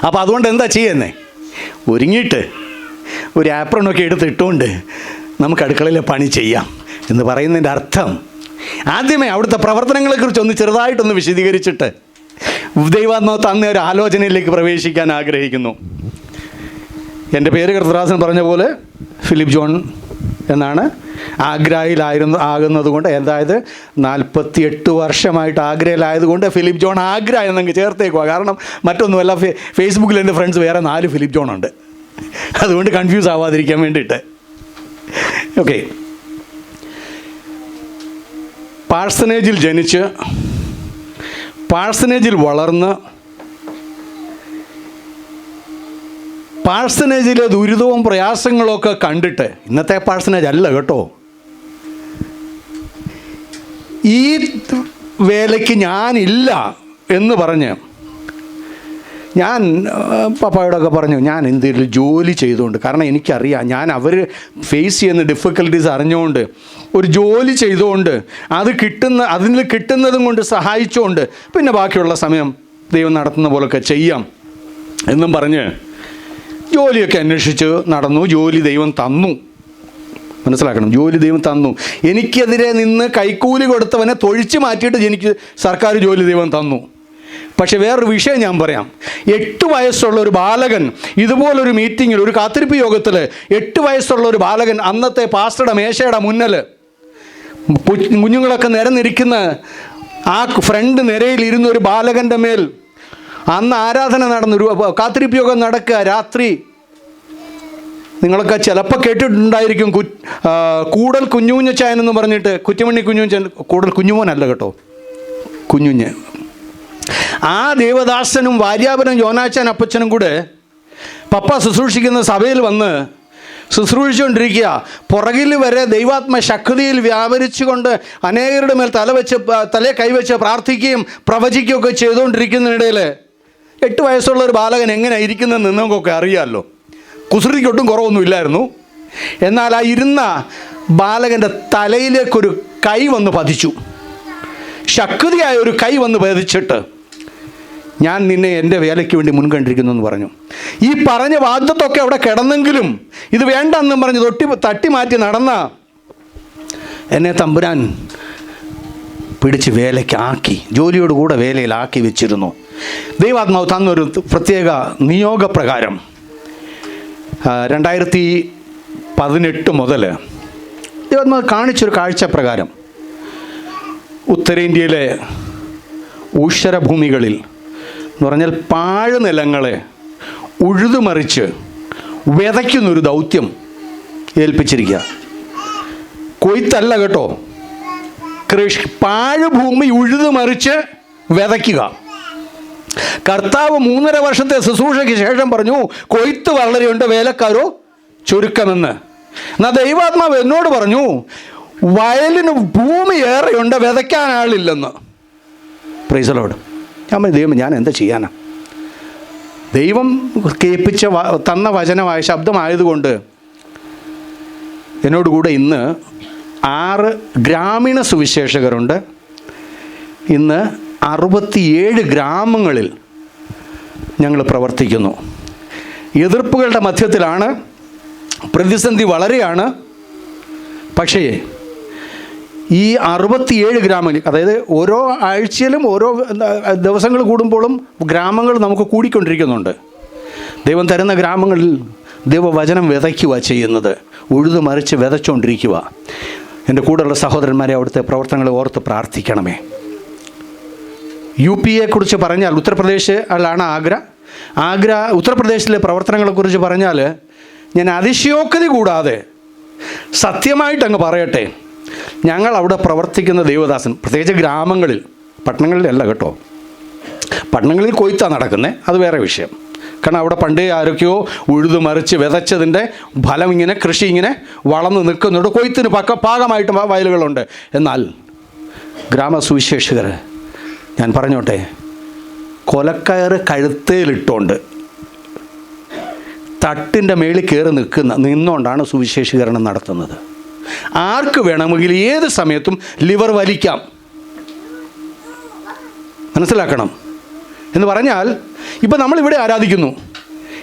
C: അപ്പോൾ അതുകൊണ്ട് എന്താ ചെയ്യുന്നേ? ഒരുങ്ങിയിട്ട് ഒരു ആപ്രണൊക്കെ എടുത്തിട്ടുകൊണ്ട് നമുക്ക് അടുക്കളയിലെ പണി ചെയ്യാം എന്ന് പറയുന്നതിൻ്റെ അർത്ഥം, ആദ്യമേ അവിടുത്തെ പ്രവർത്തനങ്ങളെക്കുറിച്ചൊന്ന് ചെറുതായിട്ടൊന്ന് വിശദീകരിച്ചിട്ട് ദൈവാത്മാവ് തന്ന ഒരു ആലോചനയിലേക്ക് പ്രവേശിക്കാൻ ആഗ്രഹിക്കുന്നു. എൻ്റെ പേര് കർത്തദാസൻ പറഞ്ഞ പോലെ ഫിലിപ്പ് ജോൺ എന്നാണ്. ആകുന്നത് കൊണ്ട്, അതായത് 48 വർഷമായിട്ട് ആഗ്രയിലായതുകൊണ്ട് ഫിലിപ്പ് ജോൺ ആഗ്ര എന്നങ്ങ് ചേർത്തേക്കുക. കാരണം മറ്റൊന്നുമല്ല, ഫേസ്ബുക്കിൽ എൻ്റെ ഫ്രണ്ട്സ് വേറെ 4 ഫിലിപ്പ് ജോൺ ഉണ്ട്. അതുകൊണ്ട് കൺഫ്യൂസ് ആവാതിരിക്കാൻ വേണ്ടിയിട്ട്. ഓക്കെ, പാഴ്സനേജിൽ ജനിച്ച് പാഴ്സനേജിൽ വളർന്ന് പാഴ്സനേജിലെ ദുരിതവും പ്രയാസങ്ങളും ഒക്കെ കണ്ടിട്ട്, ഇന്നത്തെ പാഴ്സനേജ് അല്ല കേട്ടോ, ഈ വേലയ്ക്ക് ഞാനില്ല എന്ന് പറഞ്ഞ് ഞാൻ പപ്പായോടൊക്കെ പറഞ്ഞു, ഞാൻ എന്തെങ്കിലും ജോലി ചെയ്തുകൊണ്ട്, കാരണം എനിക്കറിയാം ഞാൻ അവർ ഫേസ് ചെയ്യുന്ന ഡിഫിക്കൽട്ടീസ് അറിഞ്ഞുകൊണ്ട് ഒരു ജോലി ചെയ്തുകൊണ്ട് അതിൽ കിട്ടുന്നതും കൊണ്ട് സഹായിച്ചുകൊണ്ട് പിന്നെ ബാക്കിയുള്ള സമയം ദൈവം നടത്തുന്ന പോലൊക്കെ ചെയ്യാം എന്നും പറഞ്ഞ് ജോലിയൊക്കെ അന്വേഷിച്ച് നടന്നു. ജോലി ദൈവം തന്നു, മനസ്സിലാക്കണം, ജോലി ദൈവം തന്നു. എനിക്കെതിരെ നിന്ന് കൈക്കൂലി കൊടുത്തവനെ തൊഴിച്ച് മാറ്റിയിട്ട് എനിക്ക് സർക്കാർ ജോലി ദൈവം തന്നു. പക്ഷെ വേറൊരു വിഷയം ഞാൻ പറയാം. 8 വയസ്സുള്ള ഒരു ബാലകൻ ഇതുപോലൊരു മീറ്റിങ്ങിൽ, ഒരു കാത്തിരിപ്പ് യോഗത്തിൽ 8 വയസ്സുള്ള ഒരു ബാലകൻ അന്നത്തെ പാസ്റ്ററുടെ മേശയുടെ മുന്നിൽ കുഞ്ഞുങ്ങളൊക്കെ നിരന്നിരിക്കുന്ന ആ ഫ്രണ്ട് നിരയിൽ ഇരുന്ന ഒരു ബാലകൻ്റെ മേൽ അന്ന് ആരാധന നടന്നൊരു കാത്തിരിപ്പ് യോഗം നടക്കുക രാത്രി. നിങ്ങളൊക്കെ ചിലപ്പോൾ കേട്ടിട്ടുണ്ടായിരിക്കും, കൂടൽ കുഞ്ഞുഞ്ഞച്ചായൻ എന്ന് പറഞ്ഞിട്ട്, കുറ്റുമണി കുഞ്ഞുഞ്ഞൻ, കൂടൽ കുഞ്ഞുമോനല്ല കേട്ടോ, കുഞ്ഞുഞ്ഞ്. ആ ദേവദാസനും ഭാര്യാപനും യോനാച്ചാൻ അപ്പച്ചനും കൂടെ പപ്പ ശുശ്രൂഷിക്കുന്ന സഭയിൽ വന്ന് ശുശ്രൂഷിച്ചുകൊണ്ടിരിക്കുക. പുറകിൽ വരെ ദൈവാത്മ ശക്തിയിൽ വ്യാപരിച്ചുകൊണ്ട് അനേകരുടെ മേൽ തലയെ കൈവച്ച് പ്രാർത്ഥിക്കുകയും പ്രവചിക്കുകയൊക്കെ ചെയ്തുകൊണ്ടിരിക്കുന്നതിനിടയിൽ 8 വയസ്സുള്ള ഒരു ബാലകൻ എങ്ങനെ ഇരിക്കുന്നതെന്ന് നിങ്ങൾക്കൊക്കെ അറിയാമല്ലോ. കുസൃതിക്കൊട്ടും കുറവൊന്നുമില്ലായിരുന്നു. എന്നാൽ ആ ഇരുന്ന ബാലകൻ്റെ തലയിലേക്കൊരു കൈ വന്ന് പതിച്ചു. ശക്തിയായ ഒരു കൈ വന്ന് പതിച്ചിട്ട്, ഞാൻ നിന്നെ എൻ്റെ വേലയ്ക്ക് വേണ്ടി മുൻകണ്ടിരിക്കുന്നു എന്ന് പറഞ്ഞു. ഈ പറഞ്ഞ വാഗ്ദത്തൊക്കെ അവിടെ കിടന്നെങ്കിലും ഇത് വേണ്ടെന്നും പറഞ്ഞ് തട്ടി മാറ്റി നടന്ന എന്നെ തമ്പുരാൻ പിടിച്ച് വേലയ്ക്കാക്കി, ജോലിയോടുകൂടെ വേലയിലാക്കി വെച്ചിരുന്നു. ദൈവാത്മാവ് തന്നൊരു പ്രത്യേക നിയോഗപ്രകാരം 2018 മുതൽ ദൈവാത്മാവ് കാണിച്ചൊരു കാഴ്ചപ്രകാരം ഉത്തരേന്ത്യയിലെ ഊഷരഭൂമികളിൽ എന്ന് പറഞ്ഞാൽ പാഴ്നിലങ്ങളെ ഉഴുതുമറിച്ച് വിതയ്ക്കുന്നൊരു ദൗത്യം ഏൽപ്പിച്ചിരിക്കുക. കൊയ്ത്തല്ല കേട്ടോ, പാഴ്ഭൂമി ഉഴുതുമറിച്ച് വിതയ്ക്കുക. കർത്താവ് 3.5 വർഷത്തെ ശുശ്രൂഷയ്ക്ക് ശേഷം പറഞ്ഞു, കൊയ്ത്ത് വളരെയുണ്ട്, വേലക്കാരോ ചുരുക്കമെന്ന്. എന്നാൽ ദൈവാത്മാവ് എന്നോട് പറഞ്ഞു, വയലിന് ഭൂമി ഏറെയുണ്ട്, വിതയ്ക്കാൻ ആളില്ലെന്ന്. Praise the Lord. ഞാൻ പറഞ്ഞു, ദൈവം ഞാൻ എന്താ ചെയ്യാനാ? ദൈവം കേൾപ്പിച്ച തന്ന വചനമായ ശബ്ദമായതുകൊണ്ട് എന്നോടുകൂടെ ഇന്ന് 6 ഗ്രാമീണ സുവിശേഷകരുണ്ട്. ഇന്ന് 67 ഗ്രാമങ്ങളിൽ ഞങ്ങൾ പ്രവർത്തിക്കുന്നു. എതിർപ്പുകളുടെ മധ്യത്തിലാണ്, പ്രതിസന്ധി വളരെയാണ്. പക്ഷേ ഈ 67 ഗ്രാമങ്ങൾ, അതായത് ഓരോ ആഴ്ചയിലും ഓരോ ദിവസങ്ങൾ കൂടുമ്പോഴും ഗ്രാമങ്ങൾ നമുക്ക് കൂടിക്കൊണ്ടിരിക്കുന്നുണ്ട്. ദൈവം തരുന്ന ഗ്രാമങ്ങളിൽ ദൈവവചനം വിതയ്ക്കുക ചെയ്യുന്നത്, ഉഴുതു മറിച്ച് വിതച്ചുകൊണ്ടിരിക്കുക. എൻ്റെ കൂടെയുള്ള സഹോദരന്മാരെ അവിടുത്തെ പ്രവർത്തനങ്ങളെ ഓർത്ത് പ്രാർത്ഥിക്കണമേ. UP കുറിച്ച് പറഞ്ഞാൽ, ഉത്തർപ്രദേശിലാണ് ആഗ്ര ഉത്തർപ്രദേശിലെ പ്രവർത്തനങ്ങളെക്കുറിച്ച് പറഞ്ഞാൽ ഞാൻ അതിശയോക്തി കൂടാതെ സത്യമായിട്ട് അങ്ങ് പറയട്ടെ, ഞങ്ങൾ അവിടെ പ്രവർത്തിക്കുന്ന ദൈവദാസൻ, പ്രത്യേകിച്ച് ഗ്രാമങ്ങളിൽ, പട്ടണങ്ങളിലല്ല കേട്ടോ, പട്ടണങ്ങളിൽ കൊയ്ത്താണ് നടക്കുന്നത്, അത് വേറെ വിഷയം. കാരണം അവിടെ പണ്ടേ ആരൊക്കെയോ ഉഴുതു മറിച്ച് വിതച്ചതിൻ്റെ ഫലം ഇങ്ങനെ കൃഷി ഇങ്ങനെ വളർന്ന് നിൽക്കുന്നുണ്ട്, കൊയ്ത്തിന് പാകമായിട്ട് വയലുകളുണ്ട്. എന്നാൽ ഗ്രാമസുവിശേഷകർ, ഞാൻ പറഞ്ഞോട്ടെ, കൊലക്കയറ് കഴുത്തേലിട്ടുകൊണ്ട് തട്ടിൻ്റെ മേളിൽ കയറി നിന്നുകൊണ്ടാണ് സുവിശേഷീകരണം നടത്തുന്നത്. ആർക്ക് വേണമെങ്കിൽ ഏത് സമയത്തും ലിവർ വലിക്കാം. മനസ്സിലാക്കണം. എന്ന് പറഞ്ഞാൽ ഇപ്പം നമ്മളിവിടെ ആരാധിക്കുന്നു,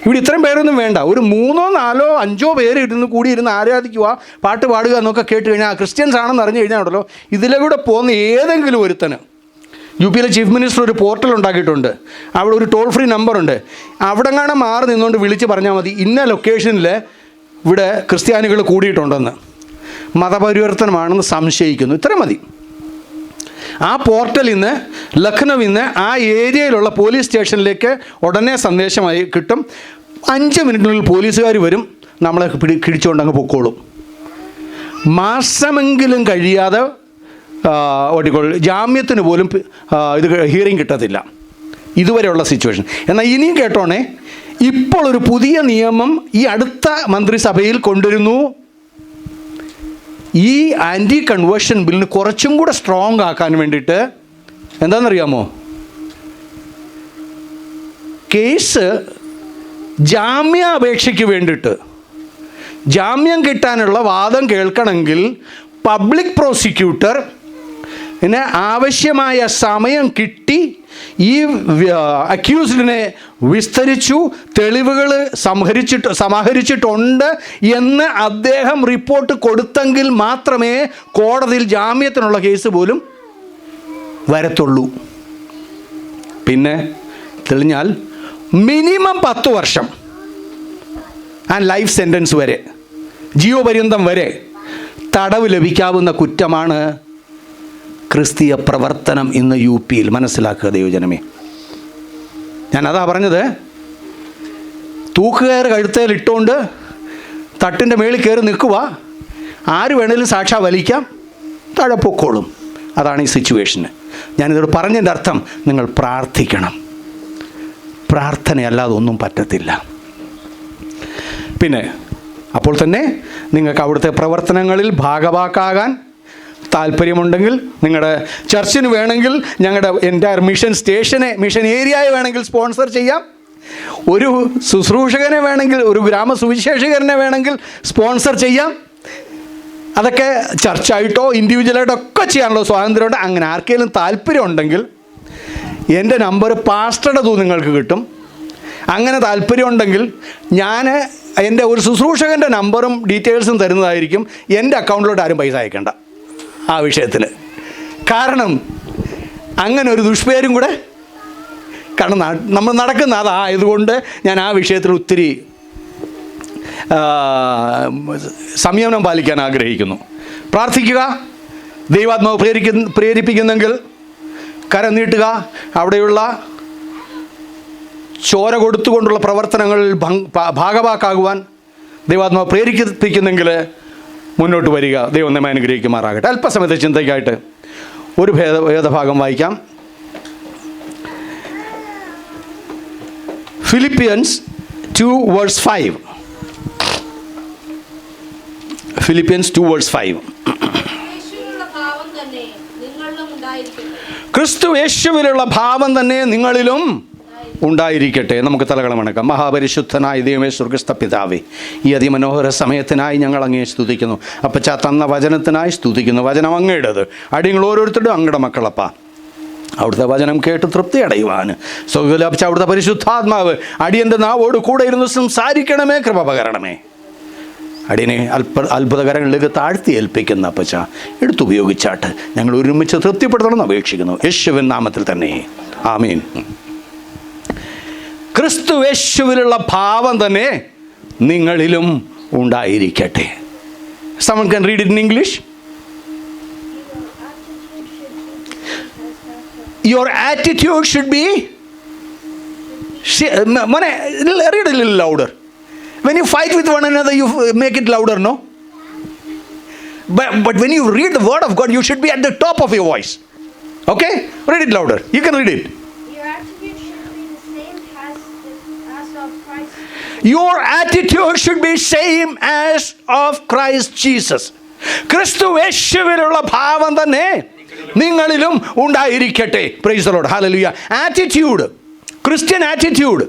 C: ഇവിടെ ഇത്രയും പേരൊന്നും വേണ്ട, ഒരു 3, 4, 5 പേര് കൂടിയിരുന്ന് ആരാധിക്കുക, പാട്ട് പാടുക എന്നൊക്കെ കേട്ട് കഴിഞ്ഞാൽ ക്രിസ്ത്യൻസ് ആണെന്ന് അറിഞ്ഞു കഴിഞ്ഞാൽ ഉണ്ടല്ലോ, ഇതിലൂടെ പോകുന്ന ഏതെങ്കിലും ഒരുത്തന്, UP ചീഫ് മിനിസ്റ്റർ ഒരു പോർട്ടൽ ഉണ്ടാക്കിയിട്ടുണ്ട്, അവിടെ ഒരു ടോൾ ഫ്രീ നമ്പറുണ്ട്, അവിടെ കാണാൻ മാറി നിന്നുകൊണ്ട് വിളിച്ച് പറഞ്ഞാൽ മതി, ഇന്ന ലൊക്കേഷനിൽ ഇവിടെ ക്രിസ്ത്യാനികൾ കൂടിയിട്ടുണ്ടെന്ന്, മതപരിവർത്തനമാണെന്ന് സംശയിക്കുന്നു, ഇത്ര മതി. ആ പോർട്ടലിൽ നിന്ന്, ലഖ്നൗവിൽ നിന്ന് ആ ഏരിയയിലുള്ള പോലീസ് സ്റ്റേഷനിലേക്ക് ഉടനെ സന്ദേശമായി കിട്ടും. 5 മിനിറ്റിനുള്ളിൽ പോലീസുകാർ വരും, നമ്മളെ കിടിച്ചുകൊണ്ട് അങ്ങ് പൊക്കോളും. മാസമെങ്കിലും കഴിയാതെ ജാമ്യത്തിന് പോലും ഇത് ഹിയറിംഗ് കിട്ടത്തില്ല. ഇതുവരെയുള്ള സിറ്റുവേഷൻ. എന്നാൽ ഇനിയും കേട്ടോണേ, ഇപ്പോൾ ഒരു പുതിയ നിയമം ഈ അടുത്ത മന്ത്രിസഭയിൽ കൊണ്ടുവരുന്നു. ഈ ആൻറ്റി കൺവേർഷൻ ബില്ലിന് കുറച്ചും കൂടെ സ്ട്രോങ് ആക്കാൻ വേണ്ടിയിട്ട് എന്താണെന്നറിയാമോ, കേസ് ജാമ്യാപേക്ഷയ്ക്ക് വേണ്ടിയിട്ട് ജാമ്യം കിട്ടാനുള്ള വാദം കേൾക്കണമെങ്കിൽ പബ്ലിക് പ്രോസിക്യൂട്ടർ ആവശ്യമായ സമയം കിട്ടി, ഈ അക്യൂസ്ഡിനെ വിസ്തരിച്ചു, തെളിവുകൾ സമാഹരിച്ചിട്ടുണ്ട് എന്ന് അദ്ദേഹം റിപ്പോർട്ട് കൊടുത്തെങ്കിൽ മാത്രമേ കോടതിയിൽ ജാമ്യത്തിനുള്ള കേസ് പോലും വരത്തുള്ളൂ. പിന്നെ തെളിഞ്ഞാൽ മിനിമം 10 വർഷം ആൻഡ് ലൈഫ് സെൻറ്റൻസ് വരെ, ജീവപര്യന്തം വരെ തടവ് ലഭിക്കാവുന്ന കുറ്റമാണ് ക്രിസ്തീയ പ്രവർത്തനം ഇന്ന് UP. മനസ്സിലാക്കുക ദൈവജനമേ, ഞാനതാ പറഞ്ഞത്. തൂക്കുകയർ കഴുത്തേൽ ഇട്ടുകൊണ്ട് തട്ടിൻ്റെ മേളിൽ കയറി നിൽക്കുക, ആര് വേണേലും സാക്ഷാ വലിക്കാം, താഴെ പൊക്കോളും. അതാണ് ഈ സിറ്റുവേഷന്. ഞാനിതോട് പറഞ്ഞതിൻ്റെ അർത്ഥം, നിങ്ങൾ പ്രാർത്ഥിക്കണം. പ്രാർത്ഥനയല്ലാതെ ഒന്നും പറ്റത്തില്ല. പിന്നെ അപ്പോൾ തന്നെ നിങ്ങൾക്ക് അവിടുത്തെ പ്രവർത്തനങ്ങളിൽ ഭാഗവാക്കാകാൻ താല്പര്യമുണ്ടെങ്കിൽ, നിങ്ങളുടെ ചർച്ചിന് വേണമെങ്കിൽ ഞങ്ങളുടെ എൻ്റയർ മിഷൻ സ്റ്റേഷനെ, മിഷൻ ഏരിയയെ വേണമെങ്കിൽ സ്പോൺസർ ചെയ്യാം. ഒരു ശുശ്രൂഷകനെ വേണമെങ്കിൽ, ഒരു ഗ്രാമസുവിശേഷകരനെ വേണമെങ്കിൽ സ്പോൺസർ ചെയ്യാം. അതൊക്കെ ചർച്ചായിട്ടോ ഇൻഡിവിജ്വലായിട്ടോ ഒക്കെ ചെയ്യാനുള്ള സ്വാതന്ത്ര്യമുണ്ട്. അങ്ങനെ ആർക്കെങ്കിലും താല്പര്യം ഉണ്ടെങ്കിൽ എൻ്റെ നമ്പർ പാസ്റ്ററുടെ നിങ്ങൾക്ക് കിട്ടും. അങ്ങനെ താല്പര്യമുണ്ടെങ്കിൽ ഞാൻ എൻ്റെ ഒരു ശുശ്രൂഷകൻ്റെ നമ്പറും ഡീറ്റെയിൽസും തരുന്നതായിരിക്കും. എൻ്റെ അക്കൗണ്ടിലോട്ട് ആരും പൈസ അയക്കേണ്ട ആ വിഷയത്തിൽ. കാരണം അങ്ങനെ ഒരു ദുഷ്പേരും കൂടെ, കാരണം നമ്മൾ നടക്കുന്ന അതായതുകൊണ്ട് ഞാൻ ആ വിഷയത്തിൽ ഒത്തിരി സംയമനം പാലിക്കാൻ ആഗ്രഹിക്കുന്നു. പ്രാർത്ഥിക്കുക. ദൈവാത്മാവ് പ്രേരിപ്പിക്കുന്നെങ്കിൽ കരം നീട്ടുക. അവിടെയുള്ള ചോര കൊടുത്തുകൊണ്ടുള്ള പ്രവർത്തനങ്ങളിൽ ഭാഗവാക്കാകുവാൻ ദൈവാത്മാവ് പ്രേരിപ്പിക്കുന്നെങ്കിൽ മുന്നോട്ട് വരിക. ദൈവം നമ്മെ അനുഗ്രഹിക്കുമാറാകട്ടെ. അല്പസമയത്തെ ചിന്തയ്ക്കായിട്ട് ഒരു വേദഭാഗം വായിക്കാം. ഫിലിപ്പിയൻസ് 2:5. ഫിലിപ്പിയൻസ് 2:5. ക്രിസ്തു യേശുവിലുള്ള ഭാവം തന്നെ നിങ്ങളിലും ഉണ്ടായിരിക്കട്ടെ. നമുക്ക് തലകളം വണക്കാം. മഹാപരിശുദ്ധനായ ദൈവമേ, സ്വർഗ്ഗസ്ഥ പിതാവേ, ഈ അതിമനോഹര സമയത്തിനായി ഞങ്ങൾ അങ്ങേ സ്തുതിക്കുന്നു. അപ്പച്ചാ, തന്ന വചനത്തിനായി സ്തുതിക്കുന്നു. വചനം അങ്ങയുടേത്, അടിയങ്ങൾ ഓരോരുത്തരും അങ്ങയുടെ മക്കളപ്പാ. അവിടുത്തെ വചനം കേട്ട് തൃപ്തി അടയുവാൻ സ്വലാപിച്ച അവിടുത്തെ പരിശുദ്ധാത്മാവ് അടിയൻ്റെ നാവോട് കൂടെ ഇരുന്ന് സംസാരിക്കണമേ, കൃപ പകരണമേ. അടിയനെ അത്ഭുതകരങ്ങളിലേക്ക് താഴ്ത്തി ഏൽപ്പിക്കുന്ന അപ്പച്ച എടുത്തുപയോഗിച്ചാട്ട് ഞങ്ങൾ ഒരുമിച്ച് തൃപ്തിപ്പെടുത്തണമെന്ന് അപേക്ഷിക്കുന്നു യേശുവിൻ നാമത്തിൽ തന്നെ ആമീൻ. ക്രിസ്തു യേശുവിലുള്ള ഭാവം തന്നെ നിങ്ങളിലും ഉണ്ടായിരിക്കട്ടെ. Someone can read it in English. Your attitude should be, Mone, read a little louder. When you fight with one another, you make it louder, no? But when you read the word of God, you should be at the top of your voice. Okay? Read it louder. You can read it.
E: Your attitude should be the same as of Christ.
C: Your attitude should be same as of Christ Jesus. ക്രിസ്തു യേശുവിലുള്ള ഭാവം തന്നെ നിങ്ങളിലും ഉണ്ടായിരിക്കട്ടെ. Price the Lord. Hallelujah. Attitude, Christian attitude,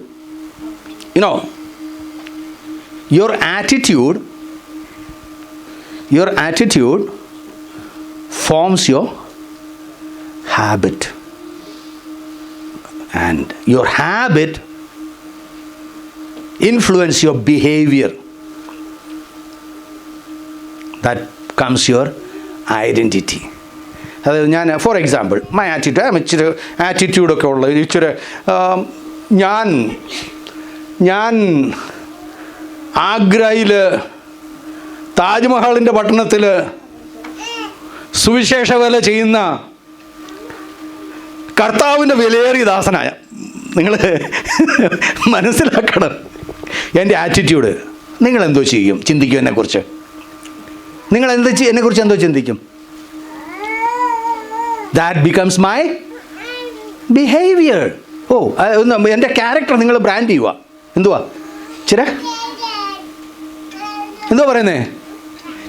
C: your attitude forms your habit, and your habit influence your behavior. That comes your identity. അതായത് ഞാൻ for example my attitude ഇച്ചിരി ആറ്റിറ്റ്യൂഡൊക്കെ ഉള്ള ഇച്ചിരി ഞാൻ ആഗ്രയിൽ താജ്മഹലിൻ്റെ പട്ടണത്തിൽ സുവിശേഷ വേല ചെയ്യുന്ന കർത്താവിൻ്റെ വിലയേറിയ ദാസനായ നിങ്ങൾ മനസ്സിലാക്കണം എൻ്റെ ആറ്റിറ്റ്യൂഡ്. നിങ്ങളെന്തോ ചെയ്യും? ചിന്തിക്കും എന്നെക്കുറിച്ച്. എന്നെക്കുറിച്ച് എന്തോ ചിന്തിക്കും? That becomes my behaviour. എൻ്റെ ക്യാരക്ടർ നിങ്ങൾ ബ്രാൻഡ് ചെയ്യുക. എന്തുവാ എന്തോ പറയുന്നേ?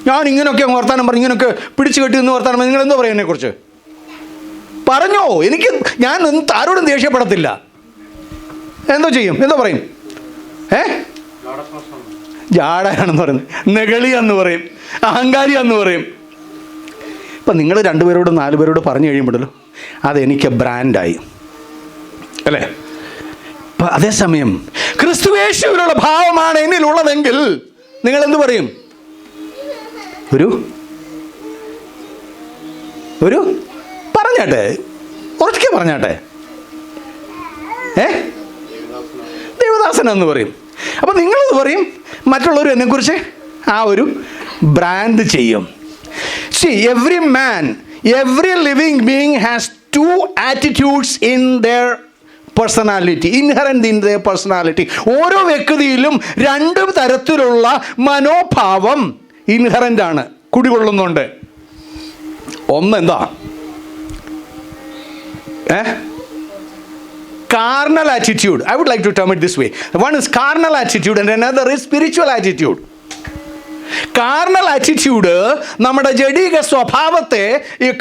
C: ഞാൻ ഇങ്ങനെയൊക്കെ വർത്താനം പറഞ്ഞു, ഇങ്ങനെയൊക്കെ പിടിച്ചു കെട്ടി എന്ന് വർത്താനം പറഞ്ഞു. നിങ്ങൾ എന്തോ പറയും എന്നെക്കുറിച്ച്? പറഞ്ഞോ. ഞാൻ ആരോടും ദേഷ്യപ്പെടത്തില്ല. എന്തോ ചെയ്യും? എന്തോ പറയും? ജാടയാണെന്ന് പറയുന്നത്, നെഗളിയാന്ന് പറയും, അഹങ്കാരിയാന്ന് പറയും. ഇപ്പം നിങ്ങൾ 2 പേരോടും 4 പേരോട് പറഞ്ഞു കഴിയുമ്പോഴല്ലോ അതെനിക്ക് ബ്രാൻഡായി അല്ലേ? അപ്പം അതേസമയം ക്രിസ്തുയേശുവിലുള്ള ഭാവമാണ് എന്നിലുള്ളതെങ്കിൽ നിങ്ങൾ എന്ത് പറയും? ഒരു പറഞ്ഞാട്ടെ, ഉറക്കെ പറഞ്ഞാട്ടെ, ദൈവദാസനെന്ന് പറയും. അപ്പം നിങ്ങളത് പറയും, മറ്റുള്ളവർ എന്നെക്കുറിച്ച് ആ ഒരു ബ്രാൻഡ് ചെയ്യും. See, every living being has 2 attitudes in their personality, inherent in their personality. ഓരോ വ്യക്തിയിലും 2 തരത്തിലുള്ള മനോഭാവം ഇൻഹറൻ്റ് ആണ്, കുടികൊള്ളുന്നുണ്ട്. ഒന്ന് എന്താ? Carnal attitude. I would like to term it this way. One is carnal attitude and another is spiritual attitude. Carnal attitude നമ്മുടെ ജഡിക സ്വഭാവത്തെ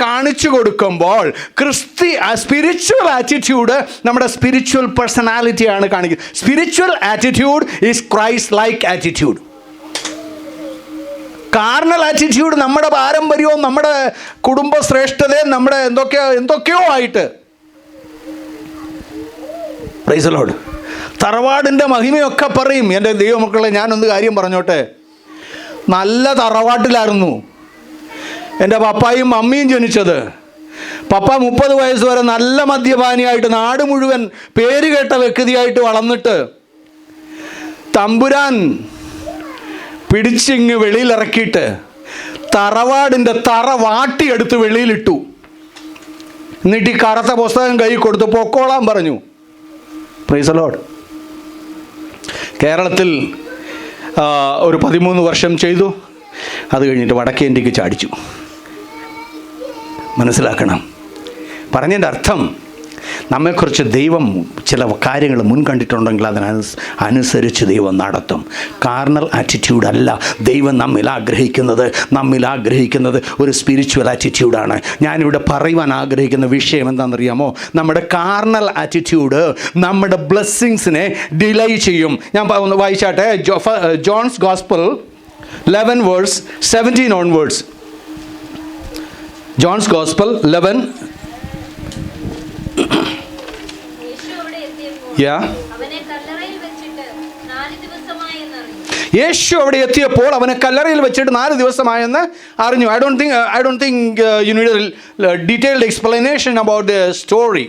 C: കാണിച്ചു കൊടുക്കുമ്പോൾ സ്പിരിച്വൽ ആറ്റിറ്റ്യൂഡ് നമ്മുടെ സ്പിരിച്വൽ പേഴ്സണാലിറ്റിയാണ് കാണിക്കുന്നത്. Spiritual attitude is Christ like attitude. Carnal attitude നമ്മുടെ പാരമ്പര്യവും നമ്മുടെ കുടുംബ ശ്രേഷ്ഠതയും നമ്മുടെ എന്തൊക്കെയോ ആയിട്ട്. Praise the Lord. തറവാടിൻ്റെ മഹിമയൊക്കെ പറയും. എൻ്റെ ദൈവമക്കളെ, ഞാനൊന്ന് കാര്യം പറഞ്ഞോട്ടെ. നല്ല തറവാട്ടിലായിരുന്നു എൻ്റെ പപ്പായും മമ്മിയും ജനിച്ചത്. പപ്പ 30 വയസ്സ് വരെ നല്ല മദ്യപാനിയായിട്ട് നാട് മുഴുവൻ പേരുകേട്ട വ്യക്തിയായിട്ട് വളർന്നിട്ട് തമ്പുരാൻ പിടിച്ചിങ്ങ് വെളിയിലിറക്കിയിട്ട് തറവാടിൻ്റെ തറ വാട്ടിയെടുത്ത് വെളിയിലിട്ടു. എന്നിട്ട് ഈ കറുത്ത പുസ്തകം കൈ കൊടുത്ത് പൊക്കോളാൻ പറഞ്ഞു. Price the Lord. കേരളത്തിൽ ഒരു 13 വർഷം ചെയ്തു. അത് കഴിഞ്ഞിട്ട് വടക്കേ ഇന്ത്യക്ക് ചാടിച്ചു. മനസ്സിലാക്കണം. പറഞ്ഞതിൻ്റെ അർത്ഥം, നമ്മെക്കുറിച്ച് ദൈവം ചില കാര്യങ്ങൾ മുൻകണ്ടിട്ടുണ്ടെങ്കിൽ അതിനനുസരിച്ച് ദൈവം നടത്തും. കാർണൽ ആറ്റിറ്റ്യൂഡ് അല്ല ദൈവം നമ്മിൽ ആഗ്രഹിക്കുന്നത് ഒരു സ്പിരിച്വൽ ആറ്റിറ്റ്യൂഡാണ്. ഞാനിവിടെ പറയുവാൻ ആഗ്രഹിക്കുന്ന വിഷയം എന്താണെന്നറിയാമോ? നമ്മുടെ കാർണൽ ആറ്റിറ്റ്യൂഡ് നമ്മുടെ ബ്ലെസ്സിങ്സിനെ ഡിലേ ചെയ്യും. ഞാൻ ഒന്ന് വായിച്ചാട്ടെ. John's gospel 11:17 onwards. John's gospel 11. യേശു അവിടെ എത്തിയപ്പോൾ അവനെ കല്ലറയിൽ വെച്ചിട്ട് 4 ദിവസമായെന്ന് അറിഞ്ഞു. I don't think you need detailed explanation about the story.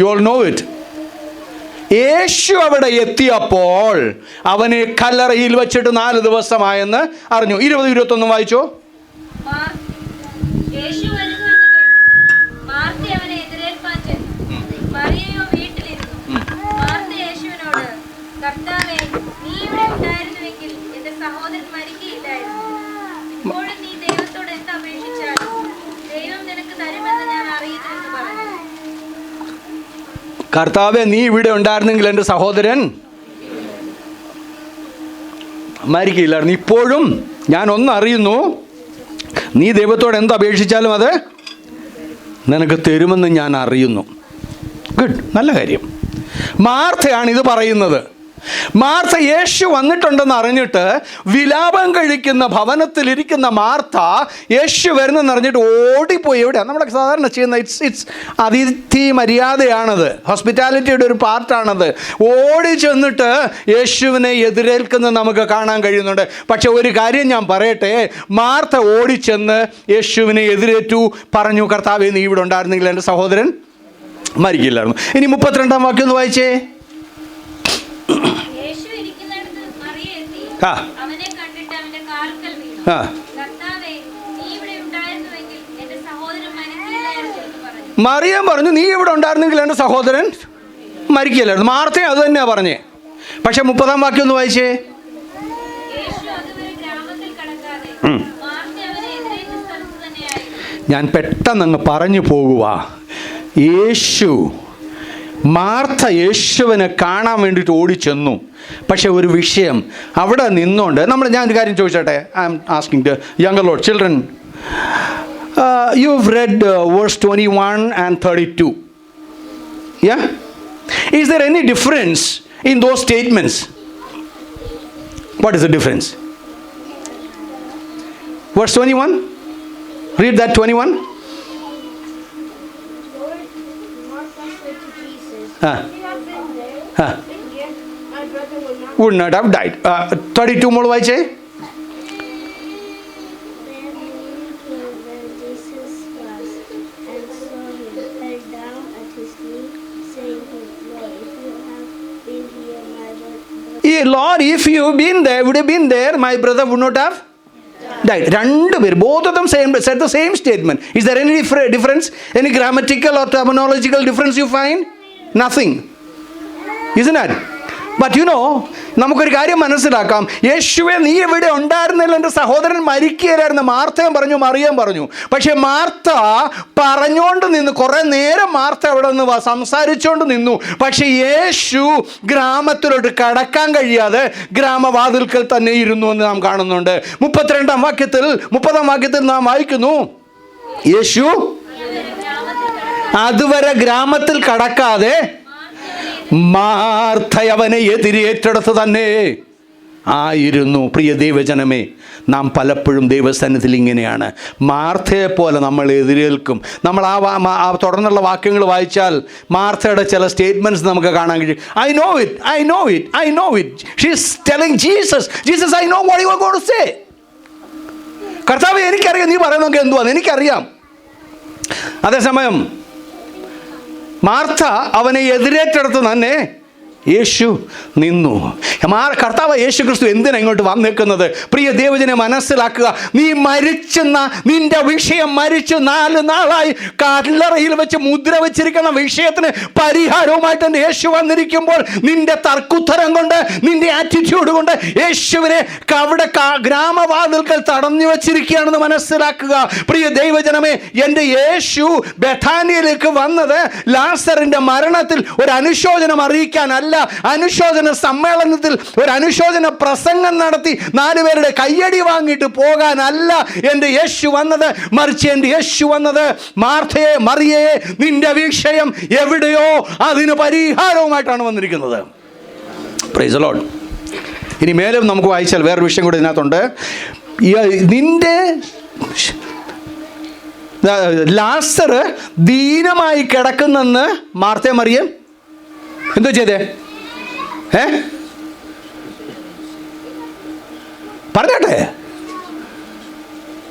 C: You all know it. യേശു അവിടെ എത്തിയപ്പോൾ അവനെ കല്ലറയിൽ വെച്ചിട്ട് 4 ദിവസമായെന്ന് അറിഞ്ഞു. 20-21 വായിച്ചോ.
E: യേശു വരുന്നു എന്ന് കേട്ടിട്ട് മാർത്ത അവനെ എതിരേൽപ്പാൻ ചെന്നു. മറിയയോ വീട്ടിലിരുന്നു. മാർത്ത യേശുവിനോട്, കർത്താവേ, നീ ഇവിടെ ഉണ്ടായിരുന്നുവെങ്കിൽ എന്റെ സഹോദരൻ മരിക്കുകയില്ലായിരുന്നു. ഇപ്പോഴും നീ ദൈവത്തോട് എന്ത് അപേക്ഷിച്ചാലും ദൈവം നിനക്ക് തരുമെന്ന് ഞാൻ അറിയുന്നു എന്ന് പറഞ്ഞു.
C: കർത്താവേ, നീ ഇവിടെ ഉണ്ടായിരുന്നെങ്കിൽ എൻ്റെ സഹോദരൻ മരിക്കില്ലായിരുന്നു. ഇപ്പോഴും ഞാൻ ഒന്നറിയുന്നു, നീ ദൈവത്തോട് എന്ത് അപേക്ഷിച്ചാലും അത് നിനക്ക് തരുമെന്ന് ഞാൻ അറിയുന്നു. ഗുഡ്, നല്ല കാര്യം. മാർത്തയാണ് ഇത് പറയുന്നത്. മാർത്ത യേശു വന്നിട്ടുണ്ടെന്ന് അറിഞ്ഞിട്ട് വിലാപം കഴിക്കുന്ന ഭവനത്തിലിരിക്കുന്ന മാർത്ത യേശു വരുന്നെന്ന് അറിഞ്ഞിട്ട് ഓടിപ്പോയി. എവിടെയാണ് നമ്മളൊക്കെ സാധാരണ ചെയ്യുന്ന ഇറ്റ്സ് അതിഥി മര്യാദയാണത്, ഹോസ്പിറ്റാലിറ്റിയുടെ ഒരു പാർട്ടാണത്. ഓടി ചെന്നിട്ട് യേശുവിനെ എതിരേൽക്കുന്നത് നമുക്ക് കാണാൻ കഴിയുന്നുണ്ട്. പക്ഷെ ഒരു കാര്യം ഞാൻ പറയട്ടെ, മാർത്ത ഓടിച്ചെന്ന് യേശുവിനെ എതിരേറ്റു, പറഞ്ഞു, കർത്താവേ, നീ ഇവിടെ ഉണ്ടായിരുന്നെങ്കിൽ എൻ്റെ സഹോദരൻ മരിക്കില്ലായിരുന്നു. ഇനി 32-ാം വാക്യം ഒന്ന് വായിച്ചേ.
E: യേശു ഇരിക്കുന്നിടത്ത് മറിയ എത്തി
C: ആ.
E: അവനെ കണ്ടിട്ട് അവന്റെ കാൽക്കൽ വീണു.
C: ആ.
E: കർത്താവേ, നീ ഇവിടെ ഉണ്ടായിരുന്നുവെങ്കിൽ എന്റെ സഹോദരൻ മരിക്കുകയില്ലായിരുന്നു എന്ന് പറഞ്ഞു.
C: മറിയം പറഞ്ഞു, നീ ഇവിടെ ഉണ്ടായിരുന്നെങ്കിൽ എൻ്റെ സഹോദരൻ മരിക്കില്ലായിരുന്നു. മാർത്തയും അത് തന്നെയാണ് പറഞ്ഞേ. പക്ഷെ 30-ാം വാക്യം ഒന്ന് വായിച്ചേ.
E: യേശു അതുവരെ ഗ്രാമത്തിൽ കടക്കാതെ മാർത്ത അവനെ എതിരേറ്റ സ്ഥലത്ത് തന്നെയായിരുന്നു.
C: ഞാൻ പെട്ടെന്ന് അങ്ങ് പറഞ്ഞു പോകുക. മാർത്ത യേശുവിനെ കാണാൻ വേണ്ടിയിട്ട് ഓടിച്ചെന്നു. പക്ഷെ ഒരു വിഷയം അവിടെ നിന്നുകൊണ്ട് ഞാൻ ഒരു കാര്യം ചോദിച്ചോട്ടെ. I am asking the younger lot children, you have read verse 21 and 32. Yeah? Is there any difference in those statements? What is the difference? Verse 21? Read that 21. Would not have died. 32 more വായിച്ചേ.
F: Then came where Jesus was, and saw him, fell down at his knee, saying, Lord, if you had been here, my brother.
C: Lord, if you would have been there, my brother would not have died. രണ്ടുപേർ, both of them said the same statement. Is there any difference? Any grammatical or terminological difference you find? Nothing. Isn't it? But you know, നമുക്കൊരു കാര്യം മനസ്സിലാക്കാം. യേശുവെ, നീ ഇവിടെ ഉണ്ടായിരുന്നില്ല, എൻ്റെ സഹോദരൻ മരിക്കുകയായിരുന്നു. മാർത്തയും പറഞ്ഞു, മറിയം പറഞ്ഞു. പക്ഷെ മാർത്ത പറഞ്ഞുകൊണ്ട് നിന്നു. കുറേ നേരം മാർത്ത അവിടെ നിന്ന് സംസാരിച്ചുകൊണ്ട് നിന്നു. പക്ഷെ യേശു ഗ്രാമത്തിലോട്ട് കടക്കാൻ കഴിയാതെ ഗ്രാമവാതിൽക്കൽ തന്നെ ഇരുന്നു എന്ന് നാം കാണുന്നുണ്ട്. 30-ാം വാക്യത്തിൽ നാം വായിക്കുന്നു, യേശു അതുവരെ ഗ്രാമത്തിൽ കടക്കാതെ മാർത്ത അവനെ എതിരേറ്റെടുത്ത് തന്നെ ആയിരുന്നു. പ്രിയ ദൈവജനമേ, നാം പലപ്പോഴും ദൈവസന്നിധിയിൽ ഇങ്ങനെയാണ്. മാർത്തയെ പോലെ നമ്മൾ എതിരേൽക്കും. നമ്മൾ ആ തുടർന്നുള്ള വാക്യങ്ങൾ വായിച്ചാൽ മാർത്തയുടെ ചില സ്റ്റേറ്റ്മെൻറ്റ്സ് നമുക്ക് കാണാൻ കഴിയും. I know it. She's telling Jesus, I know what you are going to say. കർത്താവേ, എനിക്കറിയാം നീ പറയുന്നതൊക്കെ എന്തുവാന്ന് എനിക്കറിയാം. അതേസമയം മാർത്ത അവനെ എതിരേറ്റെടുത്ത് തന്നെ യേശു നിന്നു. കർത്താവ് യേശു ക്രിസ്തു എന്തിനാ ഇങ്ങോട്ട് വന്നേക്കുന്നത്? പ്രിയ ദൈവജനെ മനസ്സിലാക്കുക. നീ നിന്റെ വിഷയം മരിച്ചു 4 നാളായി കല്ലറയിൽ വെച്ച് മുദ്ര വെച്ചിരിക്കുന്ന വിഷയത്തിന് പരിഹാരവുമായിട്ട് എൻ്റെ യേശു വന്നിരിക്കുമ്പോൾ നിന്റെ തർക്കുത്തരം കൊണ്ട്, നിന്റെ ആറ്റിറ്റ്യൂഡ് കൊണ്ട് യേശുവിനെ അവിടെ ഗ്രാമവാതിൽക്കൽ തടഞ്ഞു വെച്ചിരിക്കുകയാണെന്ന് മനസ്സിലാക്കുക. പ്രിയ ദൈവജനമേ, എൻ്റെ യേശു ബെഥാനിയയിലേക്ക് വന്നത് ലാസറിന്റെ മരണത്തിൽ ഒരു അനുശോചനം അറിയിക്കാനല്ല, അനുശോചന സമ്മേളനത്തിൽ ഒരു അനുശോചന പ്രസംഗം നടത്തി 4 പേരുടെ കയ്യടി വാങ്ങിയിട്ട് പോകാനല്ല എൻ്റെ യേശു വന്നത്. മറിച്ച് എൻ്റെ യേശു വന്നത്, മാർത്തയെ, മറിയയെ, നിന്റെ വിഷയം എവിടെയോ അതിന് പരിഹാരവുമായിട്ടാണ് വന്നിരിക്കുന്നത്. Price the Lord. ഇനി മേലും നമുക്ക് വായിച്ചാൽ വേറൊരു വിഷയം കൂടി ഇതിനകത്തുണ്ട്. നിന്റെ ലാസർ ദീനമായി കിടക്കുന്നെന്ന് മാർത്തയെ മറിയം എന്തോ ചെയ്തേ? പറഞ്ഞോട്ടെ,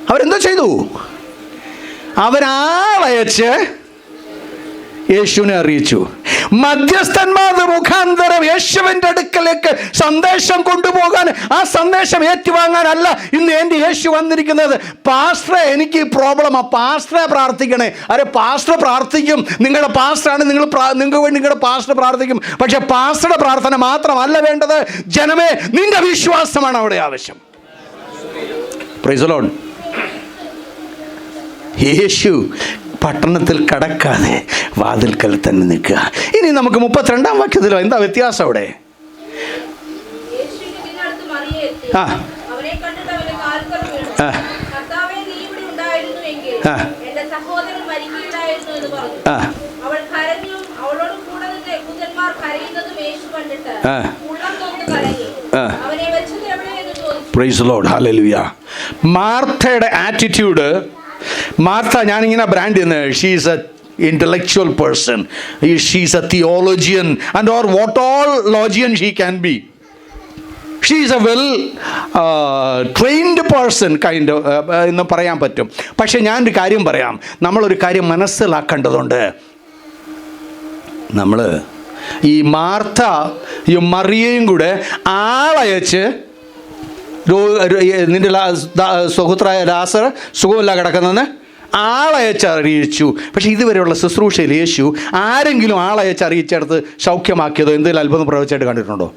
C: അവരെന്തോ ചെയ്തു? അവരാളയച്ച് യേശുവിനെ അറിയിച്ചു. മധ്യസ്ഥന്മാരുടെ മുഖാന്തരം യേശുവിൻ്റെ അടുക്കലേക്ക് സന്ദേശം കൊണ്ടുപോകാൻ, ആ സന്ദേശം ഏറ്റുവാങ്ങാനല്ല ഇന്ന് എൻ്റെ യേശു വന്നിരിക്കുന്നത്. പാസ്റ്ററെ, എനിക്ക് പ്രോബ്ലമാ, പാസ്റ്ററെ പ്രാർത്ഥിക്കണേ. അരെ, പാസ്റ്റർ പ്രാർത്ഥിക്കും, നിങ്ങളുടെ പാസ്റ്ററാണ്, നിങ്ങൾക്ക് വേണ്ടി നിങ്ങളുടെ പാസ്റ്റർ പ്രാർത്ഥിക്കും. പക്ഷെ പാസ്റ്ററുടെ പ്രാർത്ഥന മാത്രമല്ല വേണ്ടത്, ജനമേ, നിന്റെ വിശ്വാസമാണ് അവിടെ ആവശ്യം. Price the Lord. യേശു പട്ടണത്തിൽ കടക്കാതെ വാതിൽക്കൽ തന്നെ നിൽക്കുക. ഇനി നമുക്ക് 32-ാം വാക്യത്തിലോ എന്താ വ്യത്യാസം അവിടെ? ആ
E: അവനെ കണ്ടിട്ട് അവന്റെ കാൽക്കൽ വീണു. കർത്താവേ, നീ ഇവിടെ ഉണ്ടായിരുന്നുവെങ്കിൽ എന്റെ സഹോദരൻ മരിക്കുകയില്ലായിരുന്നു എന്ന് പറഞ്ഞു. അവൾ കരഞ്ഞു. അവളോട് കൂടെ നിന്ന് യഹൂദന്മാർ കരയുന്നതും യേശു കണ്ടിട്ട് ഉള്ളം തൊന്ന് കരഞ്ഞു. അവനെ വെച്ചത് എവിടെയെന്ന് ചോദിച്ചു.
C: Praise the Lord. ഹല്ലേലൂയ. മാർത്തയുടെ ആറ്റിറ്റ്യൂഡ്, മാർത്ത ഞാനിങ്ങനെ ബ്രാൻഡ് ചെയ്യുന്നത്, she is a intellectual person, she is a theologian and or what all logian she can be. She is a well trained person kind of എന്ന് പറയാൻ പറ്റും. പക്ഷെ ഞാനൊരു കാര്യം പറയാം, നമ്മളൊരു കാര്യം മനസ്സിലാക്കേണ്ടതുണ്ട്. നമ്മൾ ഈ മാർത്തയും മറിയയും കൂടെ ആളയച്ച് നിന്റെ സുഹൃത്തായ ലാസർ സുഖമില്ല കിടക്കുന്നതെന്ന് ആളയച്ചറിയിച്ചു. പക്ഷെ ഇതുവരെയുള്ള ശുശ്രൂഷയിൽ യേശു ആരെങ്കിലും ആളയച്ചറിയിച്ചെടുത്ത് സൗഖ്യമാക്കിയതോ എന്തെങ്കിലും അത്ഭുതം പ്രവചിച്ചായിട്ട് കണ്ടിട്ടുണ്ടോ?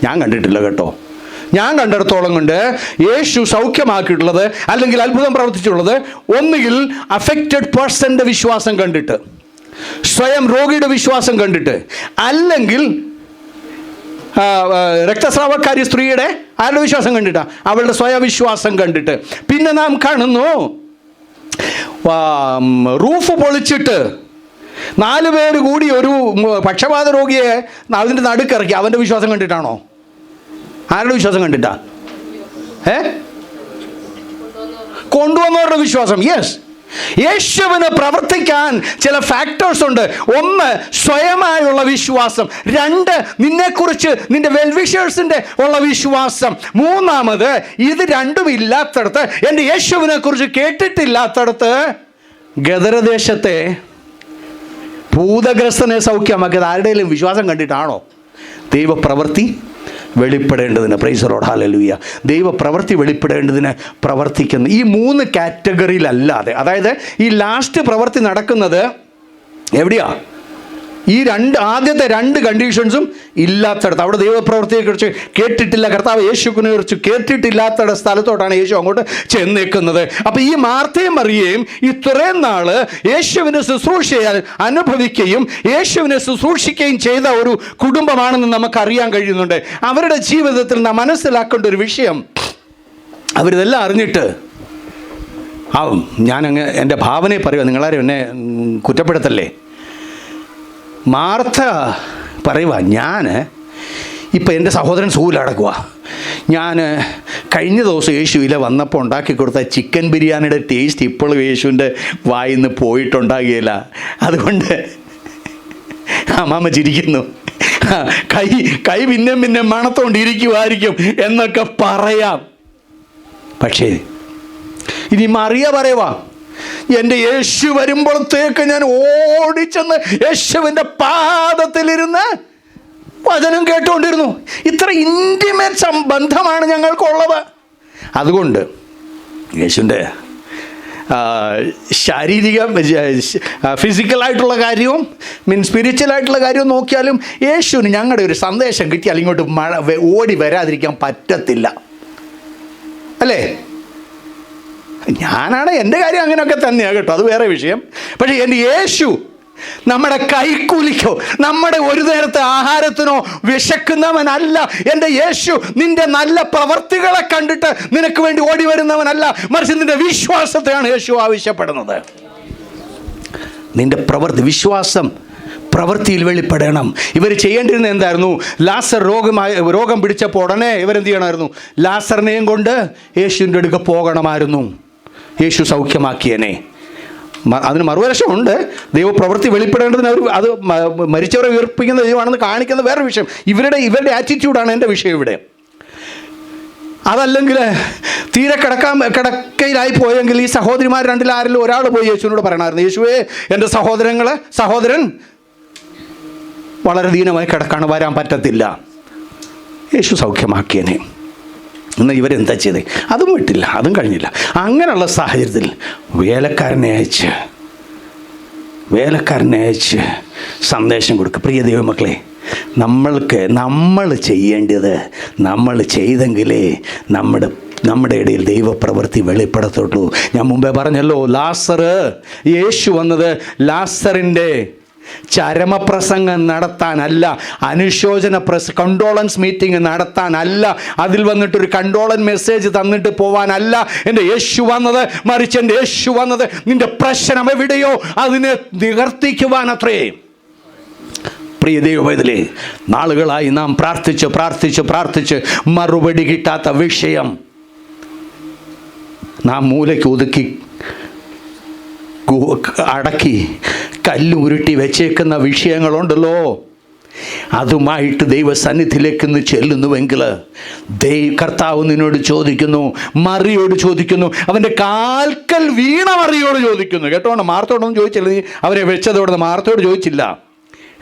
C: ഞാൻ കണ്ടിട്ടില്ല കേട്ടോ. ഞാൻ കണ്ടിടത്തോളം കൊണ്ട് യേശു സൗഖ്യമാക്കിയിട്ടുള്ളത് അല്ലെങ്കിൽ അത്ഭുതം പ്രവർത്തിച്ചിട്ടുള്ളത് ഒന്നുകിൽ അഫക്റ്റഡ് പേഴ്സൻ്റെ വിശ്വാസം കണ്ടിട്ട്, സ്വയം രോഗിയുടെ വിശ്വാസം കണ്ടിട്ട്, അല്ലെങ്കിൽ രക്തസ്രാവക്കാരി സ്ത്രീയുടെ ആരുടെ വിശ്വാസം കണ്ടിട്ടാ? അവളുടെ സ്വയവിശ്വാസം കണ്ടിട്ട്. പിന്നെ നാം കാണുന്നു റൂഫ് പൊളിച്ചിട്ട് 4 പേര് കൂടി ഒരു പക്ഷപാത രോഗിയെ അതിൻ്റെ നടുക്കിറക്കി. അവൻ്റെ വിശ്വാസം കണ്ടിട്ടാണോ? ആരുടെ വിശ്വാസം കണ്ടിട്ടാ? കൊണ്ടുവന്നവരുടെ വിശ്വാസം. യെസ്, യേശുവിന് പ്രവർത്തിക്കാൻ ചില ഫാക്ടേഴ്സ് ഉണ്ട്. 1, സ്വയമായുള്ള വിശ്വാസം. 2, നിന്നെക്കുറിച്ച് നിന്റെ വെൽവിഷേഴ്സിൻ്റെ ഉള്ള വിശ്വാസം. 3, ഇത് രണ്ടും ഇല്ലാത്തടത്ത്, എൻ്റെ യേശുവിനെ കുറിച്ച് കേട്ടിട്ടില്ലാത്തടത്ത് ഗദരദേശത്തെ ഭൂതഗ്രസ്തനെ സൗഖ്യമാക്കിയത് ആരുടെയും വിശ്വാസം കണ്ടിട്ടാണോ? ദൈവപ്രവൃത്തി വെളിപ്പെടേണ്ടതിന്, പ്രൈസ് ദി ലോർഡ്, ഹല്ലേലൂയ, ദൈവപ്രവൃത്തി വെളിപ്പെടേണ്ടതിന് പ്രവർത്തിക്കുന്ന ഈ 3 കാറ്റഗറിയിലല്ലാതെ, അതായത് ഈ ലാസ്റ്റ് പ്രവൃത്തി നടക്കുന്നത് എവിടെയാ? ഈ ആദ്യത്തെ 2 കണ്ടീഷൻസും ഇല്ലാത്തടത്ത്, അവിടെ ദൈവപ്രവൃത്തിയെക്കുറിച്ച് കേട്ടിട്ടില്ല, കർത്താവ് യേശുവിനെ കുറിച്ച് കേട്ടിട്ടില്ലാത്ത സ്ഥലത്തോട്ടാണ് യേശു അങ്ങോട്ട് ചെന്നേക്കുന്നത്. അപ്പം ഈ മാർത്തയും മറിയയും ഇത്രയും നാൾ യേശുവിനെ ശുശ്രൂഷയാൽ അനുഭവിക്കുകയും യേശുവിനെ ശുശ്രൂഷിക്കുകയും ചെയ്ത ഒരു കുടുംബമാണെന്ന് നമുക്കറിയാൻ കഴിയുന്നുണ്ട്. അവരുടെ ജീവിതത്തിൽ നാം മനസ്സിലാക്കേണ്ട ഒരു വിഷയം, അവരിതെല്ലാം അറിഞ്ഞിട്ട് ഞാനങ്ങ് എൻ്റെ ഭാവനയെ പറയുക, നിങ്ങളാരും എന്നെ കുറ്റപ്പെടുത്തല്ലേ. മാർത്ത പറയുക, ഞാൻ ഇപ്പം എൻ്റെ സഹോദരൻ സുഖമില്ല കിടക്കുക, ഞാൻ കഴിഞ്ഞ ദിവസം യേശുവിൽ വന്നപ്പോൾ ഉണ്ടാക്കി കൊടുത്ത ചിക്കൻ ബിരിയാണിയുടെ ടേസ്റ്റ് ഇപ്പോഴും യേശുവിൻ്റെ വായിൽ നിന്ന് പോയിട്ടുണ്ടാകുകയില്ല, അതുകൊണ്ട് അമ്മാമ്മ ചിരിക്കുന്നു, കൈ പിന്നെ മണത്തോണ്ടിരിക്കുമായിരിക്കും എന്നൊക്കെ പറയാം. പക്ഷേ ഇനി മറിയ പറയുവാ, എൻ്റെ യേശു വരുമ്പോഴത്തേക്ക് ഞാൻ ഓടിച്ചെന്ന് യേശുവിൻ്റെ പാദത്തിലിരുന്ന് വചനം കേട്ടുകൊണ്ടിരുന്നു. ഇത്ര ഇൻറ്റിമേറ്റ് ബന്ധമാണ് ഞങ്ങൾക്കുള്ളത്. അതുകൊണ്ട് യേശുവിൻ്റെ ശാരീരിക ഫിസിക്കലായിട്ടുള്ള കാര്യവും സ്പിരിച്വലായിട്ടുള്ള കാര്യവും നോക്കിയാലും യേശുവിന് ഞങ്ങളുടെ ഒരു സന്ദേശം കിട്ടിയാൽ ഇങ്ങോട്ട് ഓടി വരാതിരിക്കാൻ പറ്റത്തില്ല, അല്ലേ? ഞാനാണ്, എൻ്റെ കാര്യം അങ്ങനെയൊക്കെ തന്നെയാണ് കേട്ടോ, അത് വേറെ വിഷയം. പക്ഷേ എൻ്റെ യേശു നമ്മുടെ കൈക്കൂലിക്കോ നമ്മുടെ ഒരു നേരത്തെ ആഹാരത്തിനോ വിശക്കുന്നവനല്ല. എൻ്റെ യേശു നിന്റെ നല്ല പ്രവർത്തികളെ കണ്ടിട്ട് നിനക്ക് വേണ്ടി ഓടി വരുന്നവനല്ല, മറിച്ച് നിന്റെ വിശ്വാസത്തെയാണ് യേശു ആവശ്യപ്പെടുന്നത്. നിന്റെ വിശ്വാസം പ്രവൃത്തിയിൽ വെളിപ്പെടണം. ഇവർ ചെയ്യേണ്ടിരുന്നത് എന്തായിരുന്നു? ലാസർ രോഗം പിടിച്ചപ്പോൾ ഉടനെ ഇവരെന്ത് ചെയ്യണമായിരുന്നു? ലാസറിനെയും കൊണ്ട് യേശുവിൻ്റെ അടുക്ക പോകണമായിരുന്നു. യേശു സൗഖ്യമാക്കിയനെ. അതിന് മറുവശമുണ്ട്, ദൈവപ്രവൃത്തി വെളിപ്പെടേണ്ടതിന് അത് മരിച്ചവരെ ഉയർപ്പിക്കുന്ന ദൈവമാണെന്ന് കാണിക്കുന്ന വേറെ വിഷയം. ഇവരുടെ ആറ്റിറ്റ്യൂഡാണ് എൻ്റെ വിഷയം ഇവിടെ. അതല്ലെങ്കിൽ തീരെ കിടക്കയിലായി പോയെങ്കിൽ ഈ സഹോദരിമാർ രണ്ടിൽ ആരെങ്കിലും ഒരാൾ പോയി യേശുവിനോട് പറയണമായിരുന്നു, യേശുവേ എൻ്റെ സഹോദരൻ വളരെ ദീനമായി കിടക്കാണ്, വരാൻ പറ്റത്തില്ല. യേശു സൗഖ്യമാക്കിയനെ. എന്നാൽ ഇവരെന്താ ചെയ്തേ? അതും വിട്ടില്ല, അതും കഴിഞ്ഞില്ല. അങ്ങനെയുള്ള സാഹചര്യത്തിൽ വേലക്കാരനെ അയച്ച് സന്ദേശം കൊടുക്കുക. പ്രിയ ദൈവമക്കളെ, നമ്മൾ ചെയ്യേണ്ടത് നമ്മൾ ചെയ്തെങ്കിലേ നമ്മുടെ ഇടയിൽ ദൈവപ്രവൃത്തി വെളിപ്പെടത്തുള്ളൂ. ഞാൻ മുമ്പേ പറഞ്ഞല്ലോ, യേശു വന്നത് ലാസറിൻ്റെ ചരമപ്രസംഗം നടത്താനല്ല, അനുശോചന കണ്ടോളൻസ് മീറ്റിംഗ് നടത്താനല്ല, അതിൽ വന്നിട്ടൊരു കണ്ടോളൻ മെസ്സേജ് തന്നിട്ട് പോവാനല്ല എൻ്റെ യേശു വന്നത്. മറിച്ച് എൻ്റെ യേശു വന്നത് നിന്റെ പ്രശ്നം എവിടെയോ അതിനെ നിവർത്തിക്കുവാനത്രേ. പ്രിയ ദൈവവേദലേ, നാളുകളായി നാം പ്രാർത്ഥിച്ച് മറുപടി കിട്ടാത്ത വിഷയം നാം മൂലയ്ക്ക് ഒതുക്കി അടക്കി കല്ല് ഉരുട്ടി വെച്ചേക്കുന്ന വിഷയങ്ങളുണ്ടല്ലോ, അതുമായിട്ട് ദൈവസന്നിധിയിലേക്ക് ചെല്ലുന്നുവെങ്കിൽ കർത്താവ് നിന്നോട് ചോദിക്കുന്നു, മറിയോട് ചോദിക്കുന്നു, അവൻ്റെ കാൽക്കൽ വീണ മറിയോട് ചോദിക്കുന്നു. കേട്ടോണ്ട് മാർത്തോടൊന്നും ചോദിച്ചില്ല, നീ അവരെ വെച്ചതോടെ മാർത്തോട് ചോദിച്ചില്ല.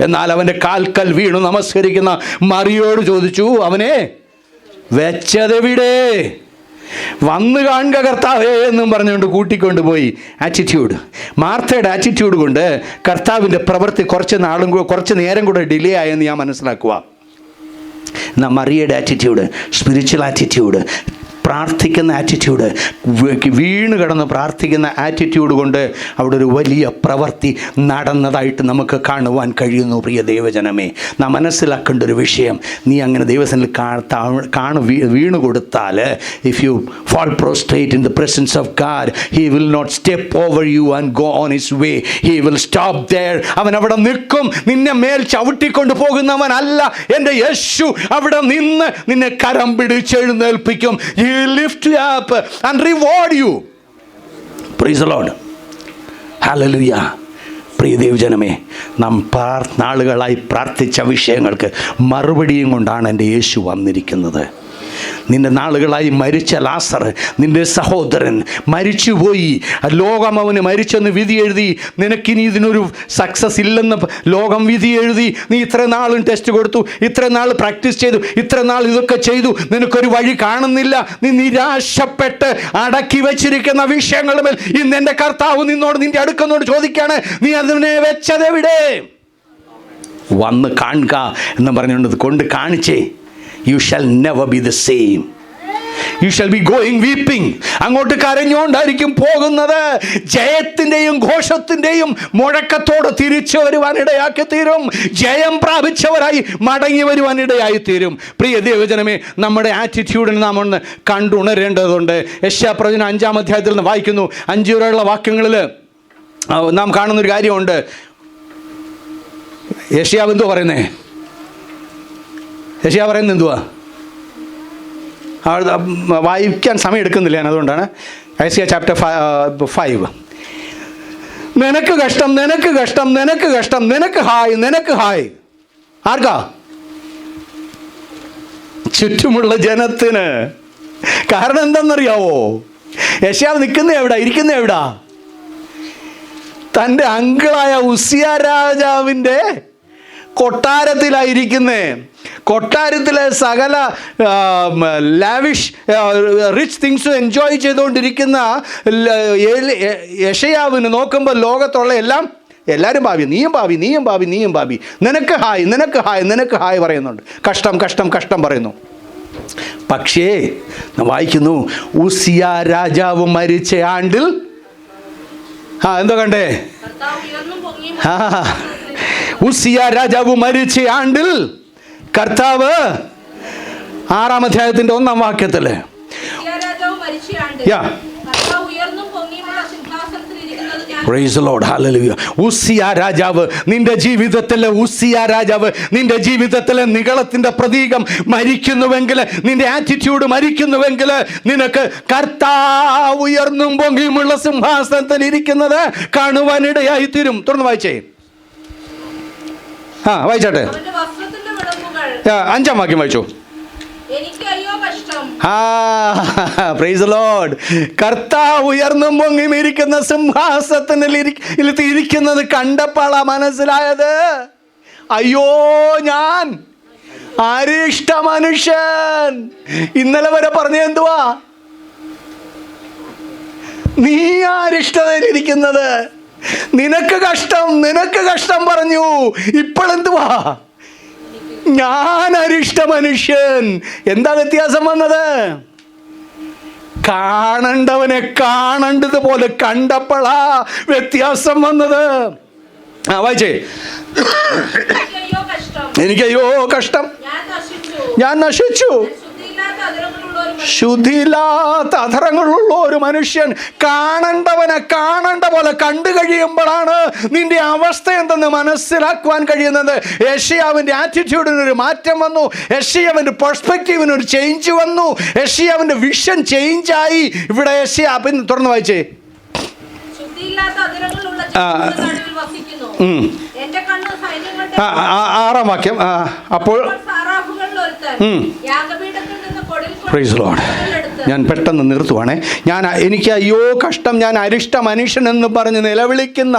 C: എന്നാൽ അവൻ്റെ കാൽക്കൽ വീണു നമസ്കരിക്കുന്ന മറിയോട് ചോദിച്ചു, അവനെ വെച്ചതെവിടെ? വന്ന് കാണുക കർത്താവേ എന്നും പറഞ്ഞുകൊണ്ട് കൂട്ടിക്കൊണ്ട് പോയി. മാർത്തയുടെ ആറ്റിറ്റ്യൂഡ് കൊണ്ട് കർത്താവിൻ്റെ പ്രവൃത്തി കുറച്ച് നേരം കൂടെ ഡിലേ ആയെന്ന് ഞാൻ മനസ്സിലാക്കുക. എന്നാൽ മറിയയുടെ ആറ്റിറ്റ്യൂഡ്, സ്പിരിച്വൽ ആറ്റിറ്റ്യൂഡ്, പ്രാർത്ഥിക്കുന്ന ആറ്റിറ്റ്യൂഡ്, വീണ് കിടന്ന് പ്രാർത്ഥിക്കുന്ന ആറ്റിറ്റ്യൂഡ് കൊണ്ട് അവിടെ ഒരു വലിയ പ്രവൃത്തി നടന്നതായിട്ട് നമുക്ക് കാണുവാൻ കഴിയുന്നു. പ്രിയ ദൈവജനമേ, നാം മനസ്സിലാക്കേണ്ട ഒരു വിഷയം, നീ അങ്ങനെ ദൈവസന്നിധിയിൽ വീണു കൊടുത്താൽ, if you fall prostrate in the presence of God, he will not step over you and go on his way. He will stop there. അവൻ അവിടെ നിൽക്കും. നിന്നെ മേൽ ചവിട്ടിക്കൊണ്ട് പോകുന്നവനല്ല എൻ്റെ യേശു. അവിടെ നിന്ന് നിന്നെ കരം പിടിച്ചെഴുന്നേൽപ്പിക്കും. He will lift you up and reward you. Praise the Lord. Hallelujah. പ്രിയ ദൈവജനമേ, നാം നാളുകളായി പ്രാർത്ഥിച്ച വിഷയങ്ങൾക്ക് മറുപടിയും കൊണ്ടാണ് എൻ്റെ യേശു വന്നിരിക്കുന്നത്. നിന്റെ നാളുകളായി മരിച്ച ലാസർ, നിന്റെ സഹോദരൻ മരിച്ചുപോയി. ലോകം അവന് മരിച്ചെന്ന് വിധി എഴുതി. നിനക്കിനി ഇതിനൊരു സക്സസ് ഇല്ലെന്ന് ലോകം വിധി എഴുതി. നീ ഇത്ര നാളും ടെസ്റ്റ് കൊടുത്തു, ഇത്ര നാൾ പ്രാക്ടീസ് ചെയ്തു, ഇത്ര നാൾ ഇതൊക്കെ ചെയ്തു, നിനക്കൊരു വഴി കാണുന്നില്ല. നീ നിരാശപ്പെട്ട് അടക്കി വെച്ചിരിക്കുന്ന വിഷയങ്ങളുമേൽ ഇന്ന് എൻ്റെ കർത്താവ് നിന്റെ അടുക്കുന്നോട് ചോദിക്കാണ്, നീ അതിനെ വെച്ചതെവിടെ? വന്ന് കാണുക എന്ന് പറഞ്ഞുകൊണ്ട് കൊണ്ട് കാണിച്ചേ. You shall never be the same. You shall be going weeping. അങ്ങോട്ട് കരഞ്ഞുകൊണ്ടായിരിക്കും പോകുന്നത്. ജയത്തിൻ്റെയും ഘോഷത്തിൻ്റെയും മുഴക്കത്തോടെ തിരിച്ചു വരുവാൻ ഇടയാക്കി തീരും. ജയം പ്രാപിച്ചവരായി മടങ്ങി വരുവാൻ ഇടയായി തീരും. പ്രിയ ദൈവജനമേ, നമ്മുടെ ആറ്റിറ്റ്യൂഡിന് നാം ഒന്ന് കണ്ടുണരേണ്ടതുണ്ട്. യെശയ്യാപ്രവചനം 5-ാം അധ്യായത്തിൽ നിന്ന് വായിക്കുന്നു. 5 വരെയുള്ള വാക്യങ്ങളിൽ നാം കാണുന്നൊരു കാര്യമുണ്ട്. യെശയ്യാവ് എന്തോ പറയുന്നേ? യെശയ്യാ പറയുന്നത് എന്തുവാ? വായിക്കാൻ സമയം എടുക്കുന്നില്ല ഞാൻ, അതുകൊണ്ടാണ്. യെശയ്യാ ചാപ്റ്റർ 5. നിനക്ക് കഷ്ടം, നിനക്ക് കഷ്ടം, നിനക്ക് കഷ്ടം, നിനക്ക് ഹായ്, നിനക്ക് ഹായ്. ആർക്കാ? ചുറ്റുമുള്ള ജനത്തിന്. കാരണം എന്താണെന്നറിയാവോ? യെശയ്യാവ് നിൽക്കുന്ന എവിടാ, ഇരിക്കുന്ന എവിടാ? തൻ്റെ അങ്കിളായ ഉസിയ രാജാവിൻ്റെ കൊട്ടാരത്തിലായിരിക്കുന്നേ. കൊട്ടാരത്തിലെ സകല ലാവിഷ് റിച്ച് തിങ്സ് എൻജോയ് ചെയ്തുകൊണ്ടിരിക്കുന്ന യെശയ്യാവിന് നോക്കുമ്പോൾ ലോകത്തുള്ള എല്ലാവരും ഭാവി, നീയും ഭാവി, നീയും ഭാവി, നീയും ഭാവി, നിനക്ക് ഹായ്, നിനക്ക് ഹായ്, നിനക്ക് ഹായ് പറയുന്നുണ്ട്. കഷ്ടം, കഷ്ടം, കഷ്ടം പറയുന്നു. പക്ഷേ വായിക്കുന്നു, ഉസിയ രാജാവ് മരിച്ച ആണ്ടിൽ എന്തോ കണ്ടേ? ഉസിയ രാജാവ് മരിച്ച ആണ്ടിൽ കർത്താവ് 6-ാം അധ്യായത്തിന്റെ 1-ാം വാക്യത്തില് Praise the Lord. Hallelujah. Uzziah രാജാവ് നിന്റെ ജീവിതത്തിലെ നിന്റെ ജീവിതത്തിലെ നിഗളത്തിന്റെ പ്രതീകം മരിക്കുന്നുവെങ്കിൽ, നിന്റെ ആറ്റിറ്റ്യൂഡ് മരിക്കുന്നുവെങ്കിൽ, നിനക്ക് കർത്താവ് ഉയർന്നും പൊങ്ങിയുമുള്ള സിംഹാസനത്തിൽ ഇരിക്കുന്നത് കാണുവാനിടയായി തീരും. തുറന്ന് വായിച്ചേ. വായിച്ചാട്ടെ. 5-ാം വാക്യം വായിച്ചു.
E: എനിക്ക് അയ്യോ കഷ്ടം.
C: Praise Lord. കർത്താവ് ഉയർന്നും പൊങ്ങിയും ഇരിക്കുന്ന സിംഹാസനത്തിൽ ഇരിക്കുന്നത് കണ്ടപ്പോഴാ മനസ്സിലായത്, അയ്യോ ഞാൻ അരിഷ്ട മനുഷ്യൻ. ഇന്നലെ വരെ പറഞ്ഞ എന്തുവാ? നീ അരിഷ്ടതയിലിരിക്കുന്നത്, നിനക്ക് കഷ്ടം പറഞ്ഞു. ഇപ്പോഴെന്തുവാ? ഞാൻ അരിഷ്ട മനുഷ്യൻ. എന്താ വ്യത്യാസം വന്നത്? കാണണ്ടവനെ കാണേണ്ടതുപോലെ കണ്ടപ്പോഴാ വ്യത്യാസം വന്നത്. വായിച്ചേ. എനിക്കയ്യോ കഷ്ടം, ഞാൻ നശിച്ചു. ശുദ്ധിയില്ലാത്ത അധരങ്ങളുള്ള ഒരു മനുഷ്യൻ. കാണേണ്ടവനെ കാണേണ്ട പോലെ കണ്ടു കഴിയുമ്പോഴാണ് നിന്റെ അവസ്ഥ എന്തെന്ന് മനസ്സിലാക്കുവാൻ കഴിയുന്നത്. യെശയ്യാവിൻ്റെ ആറ്റിറ്റ്യൂഡിനൊരു മാറ്റം വന്നു, യെശയ്യാവിൻ്റെ പെർസ്പെക്റ്റീവിനൊരു ചേഞ്ച് വന്നു, യെശയ്യാവിൻ്റെ വിഷൻ ചേഞ്ചായി. ഇവിടെ യെശയ്യാ പിന്നെ തുറന്ന് വായിച്ചേ. ആറാം വാക്യം. അപ്പോൾ ഞാൻ പെട്ടെന്ന് നിർത്തുവാണേ. എനിക്ക് അയ്യോ കഷ്ടം, ഞാൻ അരിഷ്ട മനുഷ്യൻ എന്ന് പറഞ്ഞ് നിലവിളിക്കുന്ന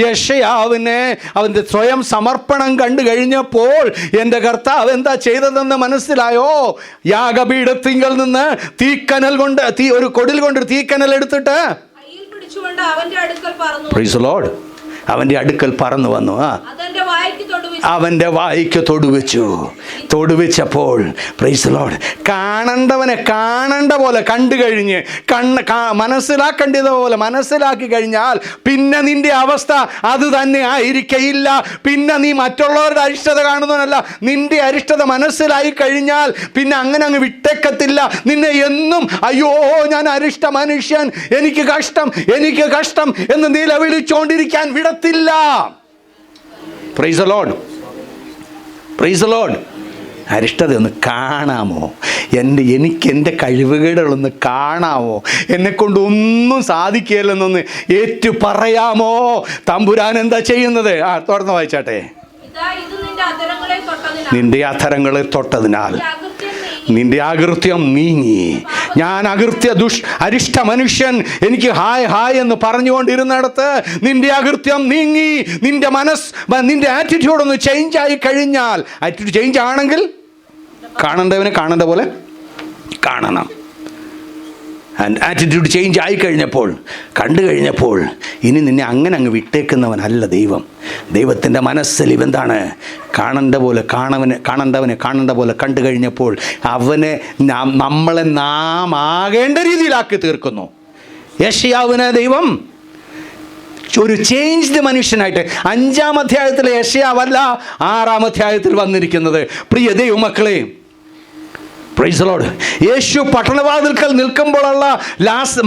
C: യെശയ്യാവിനെ അവൻ്റെ സ്വയം സമർപ്പണം കണ്ടു കഴിഞ്ഞപ്പോൾ എൻ്റെ കർത്താവ് എന്താ ചെയ്തതെന്ന് മനസ്സിലായോ? യാഗപീഠത്തിങ്കൽ നിന്ന് തീക്കനൽ കൊണ്ട് ഒരു കൊടിൽ കൊണ്ട് തീക്കനൽ എടുത്തിട്ട് പ്രൈസ് ദി ലോർഡ് അവൻ്റെ അടുക്കൽ പറന്നു വന്നു. അവൻ്റെ വായ്ക്ക് തൊടുവെച്ചപ്പോൾ പ്രൈസ് ദി ലോർഡ് കാണേണ്ടവനെ കാണേണ്ട പോലെ കണ്ടു കഴിഞ്ഞ് മനസ്സിലാക്കേണ്ടതുപോലെ മനസ്സിലാക്കി കഴിഞ്ഞാൽ പിന്നെ നിന്റെ അവസ്ഥ അത് തന്നെ ആയിരിക്കയില്ല. പിന്നെ നീ മറ്റുള്ളവരുടെ അരിഷ്ടത കാണുന്നവനല്ല, നിന്റെ അരിഷ്ടത മനസ്സിലായി കഴിഞ്ഞാൽ പിന്നെ അങ്ങനെ അങ്ങ് വിട്ടേക്കത്തില്ല. നിന്നെ എന്നും അയ്യോ ഞാൻ അരിഷ്ട മനുഷ്യൻ, എനിക്ക് കഷ്ടം എന്ന് നിലവിളിച്ചുകൊണ്ടിരിക്കാൻ വിടത്തില്ല. Praise the Lord, praise the Lord. അരിഷ്ടത ഒന്ന് കാണാമോ? എനിക്ക് എൻ്റെ കഴിവുകേടുകളൊന്ന് കാണാമോ? എന്നെക്കൊണ്ടൊന്നും സാധിക്കില്ലെന്നൊന്ന് ഏറ്റു പറയാമോ? തമ്പുരാൻ എന്താ ചെയ്യുന്നത്? തുറന്ന് വായിച്ചാട്ടെ. നിന്റെ അധരങ്ങളെ തൊട്ടതിനാൽ നിന്റെ അകൃത്യം നീങ്ങി. ഞാൻ അരിഷ്ട മനുഷ്യൻ, എനിക്ക് ഹായ് എന്ന് പറഞ്ഞുകൊണ്ടിരുന്നിടത്ത് നിന്റെ അകൃത്യം നീങ്ങി. നിന്റെ ആറ്റിറ്റ്യൂഡ് ഒന്ന് ചേഞ്ച് ആയി കഴിഞ്ഞാൽ, ആറ്റിറ്റ്യൂഡ് ചേഞ്ച് ആണെങ്കിൽ കാണേണ്ടവനെ കാണേണ്ട പോലെ കാണണം. ആറ്റിറ്റ്യൂഡ് ചേഞ്ച് ആയി കഴിഞ്ഞപ്പോൾ, കണ്ടു കഴിഞ്ഞപ്പോൾ ഇനി നിന്നെ അങ്ങനെ അങ്ങ് വിട്ടേക്കുന്നവനല്ല ദൈവം. ദൈവത്തിൻ്റെ മനസ്സിൽ ഇവന്താണ് കാണേണ്ടവനെ കാണേണ്ട പോലെ കണ്ടു കഴിഞ്ഞപ്പോൾ അവനെ നമ്മളെ നാം ആകേണ്ട രീതിയിലാക്കി തീർക്കുന്നു. യെശയ്യാവിനെ ദൈവം ഒരു ചേഞ്ച്ഡ് മനുഷ്യനായിട്ട് 5-ാം അധ്യായത്തിലെ യെശയ്യാവല്ല 6-ാം അധ്യായത്തിൽ വന്നിരിക്കുന്നത്. പ്രിയ ദൈവമക്കളെ, പ്രൈസ് ദി ലോർഡ്. യേശു പട്ടണവാതിൽക്കൽ നിൽക്കുമ്പോഴുള്ള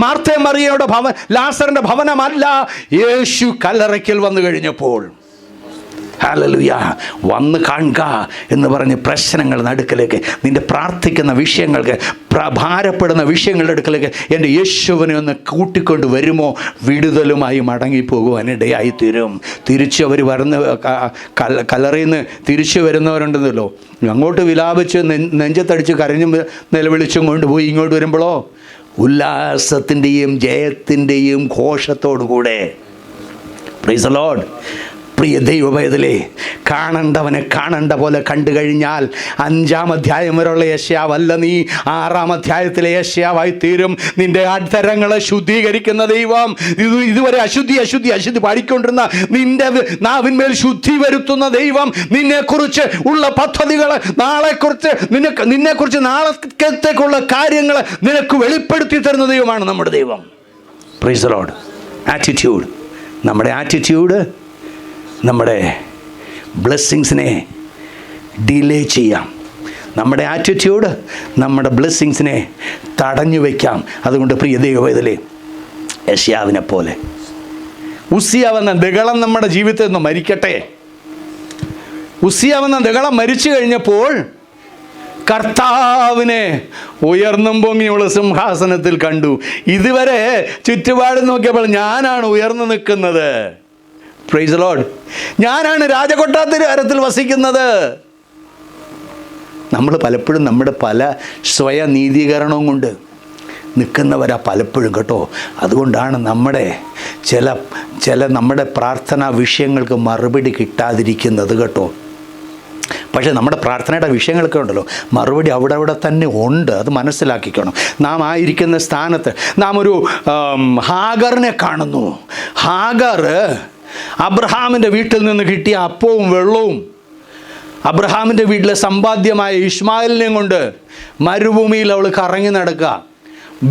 C: മാർത്തയും മറിയയുടെ ലാസറിന്റെ ഭവനമല്ല, യേശു കല്ലറയ്ക്കൽ വന്നു കഴിഞ്ഞപ്പോൾ ഹല്ലേലൂയ വന്ന് കാണുക എന്ന് പറഞ്ഞ് പ്രശ്നങ്ങളുടെ അടുക്കലേക്ക്, നിന്റെ പ്രാർത്ഥിക്കുന്ന വിഷയങ്ങൾക്ക്, ഭാരപ്പെടുന്ന വിഷയങ്ങളുടെ അടുക്കലേക്ക് എൻ്റെ യേശുവിനെ ഒന്ന് കൂട്ടിക്കൊണ്ട് വരുമോ വിടുതലുമായി മടങ്ങിപ്പോകുവാൻ ഇടയായിത്തീരും. തിരിച്ചവർ കല്ലറയിൽ നിന്ന് തിരിച്ചു വരുന്നവരുണ്ടെന്നല്ലോ, അങ്ങോട്ട് വിലാപിച്ച് നെഞ്ചത്തടിച്ച് കരഞ്ഞും നിലവിളിച്ചും കൊണ്ടുപോയി ഇങ്ങോട്ട് വരുമ്പോഴോ ഉല്ലാസത്തിൻ്റെയും ജയത്തിൻ്റെയും ഘോഷത്തോടുകൂടെ. Praise the Lord. പ്രിയ ദൈവവേദലേ, കാണേണ്ടവനെ കാണേണ്ട പോലെ കണ്ടു കഴിഞ്ഞാൽ 5-ാം അധ്യായം വരെയുള്ള യെശയ്യാവല്ല നീ, 6-ാം അധ്യായത്തിലെ യെശയ്യാവായി തീരും. നിന്റെ അധരങ്ങളെ ശുദ്ധീകരിക്കുന്ന ദൈവം, ഇതുവരെ അശുദ്ധി പാടിക്കൊണ്ടിരുന്ന നിന്റെ നാവിന്മേൽ ശുദ്ധി വരുത്തുന്ന ദൈവം, നിന്നെക്കുറിച്ച് ഉള്ള പദ്ധതികൾ, നിന്നെക്കുറിച്ച് നാളത്തേക്കുള്ള കാര്യങ്ങൾ നിനക്ക് വെളിപ്പെടുത്തി തരുന്ന ദൈവമാണ് നമ്മുടെ ദൈവം. Price the Lord. ആറ്റിറ്റ്യൂഡ്, നമ്മുടെ ആറ്റിറ്റ്യൂഡ് നമ്മുടെ ബ്ലെസ്സിങ്സിനെ ഡിലേ ചെയ്യാം. നമ്മുടെ ആറ്റിറ്റ്യൂഡ് നമ്മുടെ ബ്ലെസ്സിങ്സിനെ തടഞ്ഞു വയ്ക്കാം. അതുകൊണ്ട് പ്രിയ ദൈവവേദലേ, യെശയ്യാവിനെ പോലെ ഉസ്സിയാവെന്ന ദഗളം നമ്മുടെ ജീവിതത്തിൽ നിന്ന് മരിക്കട്ടെ. ഉസ്സിയാവെന്ന ദഗളം മരിച്ചു കഴിഞ്ഞപ്പോൾ കർത്താവിനെ ഉയർന്നും പൊങ്ങിയുള്ള സിംഹാസനത്തിൽ കണ്ടു. ഇതുവരെ ചുറ്റുപാട് നോക്കിയപ്പോൾ ഞാനാണ് ഉയർന്നു നിൽക്കുന്നത്. Price the Lord. ഞാനാണ് രാജകൊട്ടാരത്തിൽ വസിക്കുന്നത്. നമ്മൾ പലപ്പോഴും നമ്മുടെ പല സ്വയനീതീകരണവും കൊണ്ട് നിൽക്കുന്നവരാ പലപ്പോഴും കേട്ടോ. അതുകൊണ്ടാണ് നമ്മുടെ ചില നമ്മുടെ പ്രാർത്ഥനാ വിഷയങ്ങൾക്ക് മറുപടി കിട്ടാതിരിക്കുന്നത് കേട്ടോ. പക്ഷേ നമ്മുടെ പ്രാർത്ഥനയുടെ വിഷയങ്ങളൊക്കെ ഉണ്ടല്ലോ, മറുപടി അവിടെ തന്നെ ഉണ്ട്. അത് മനസ്സിലാക്കിക്കണം. നാം ആയിരിക്കുന്ന സ്ഥാനത്ത് നാം ഒരു ഹാഗറിനെ കാണുന്നു. ഹാഗർ അബ്രഹാമിൻ്റെ വീട്ടിൽ നിന്ന് കിട്ടിയ അപ്പവും വെള്ളവും അബ്രഹാമിൻ്റെ വീട്ടിലെ സമ്പാദ്യമായ ഇഷ്മായിലിനെയും കൊണ്ട് മരുഭൂമിയിൽ അവൾ കറങ്ങി നടക്കുക.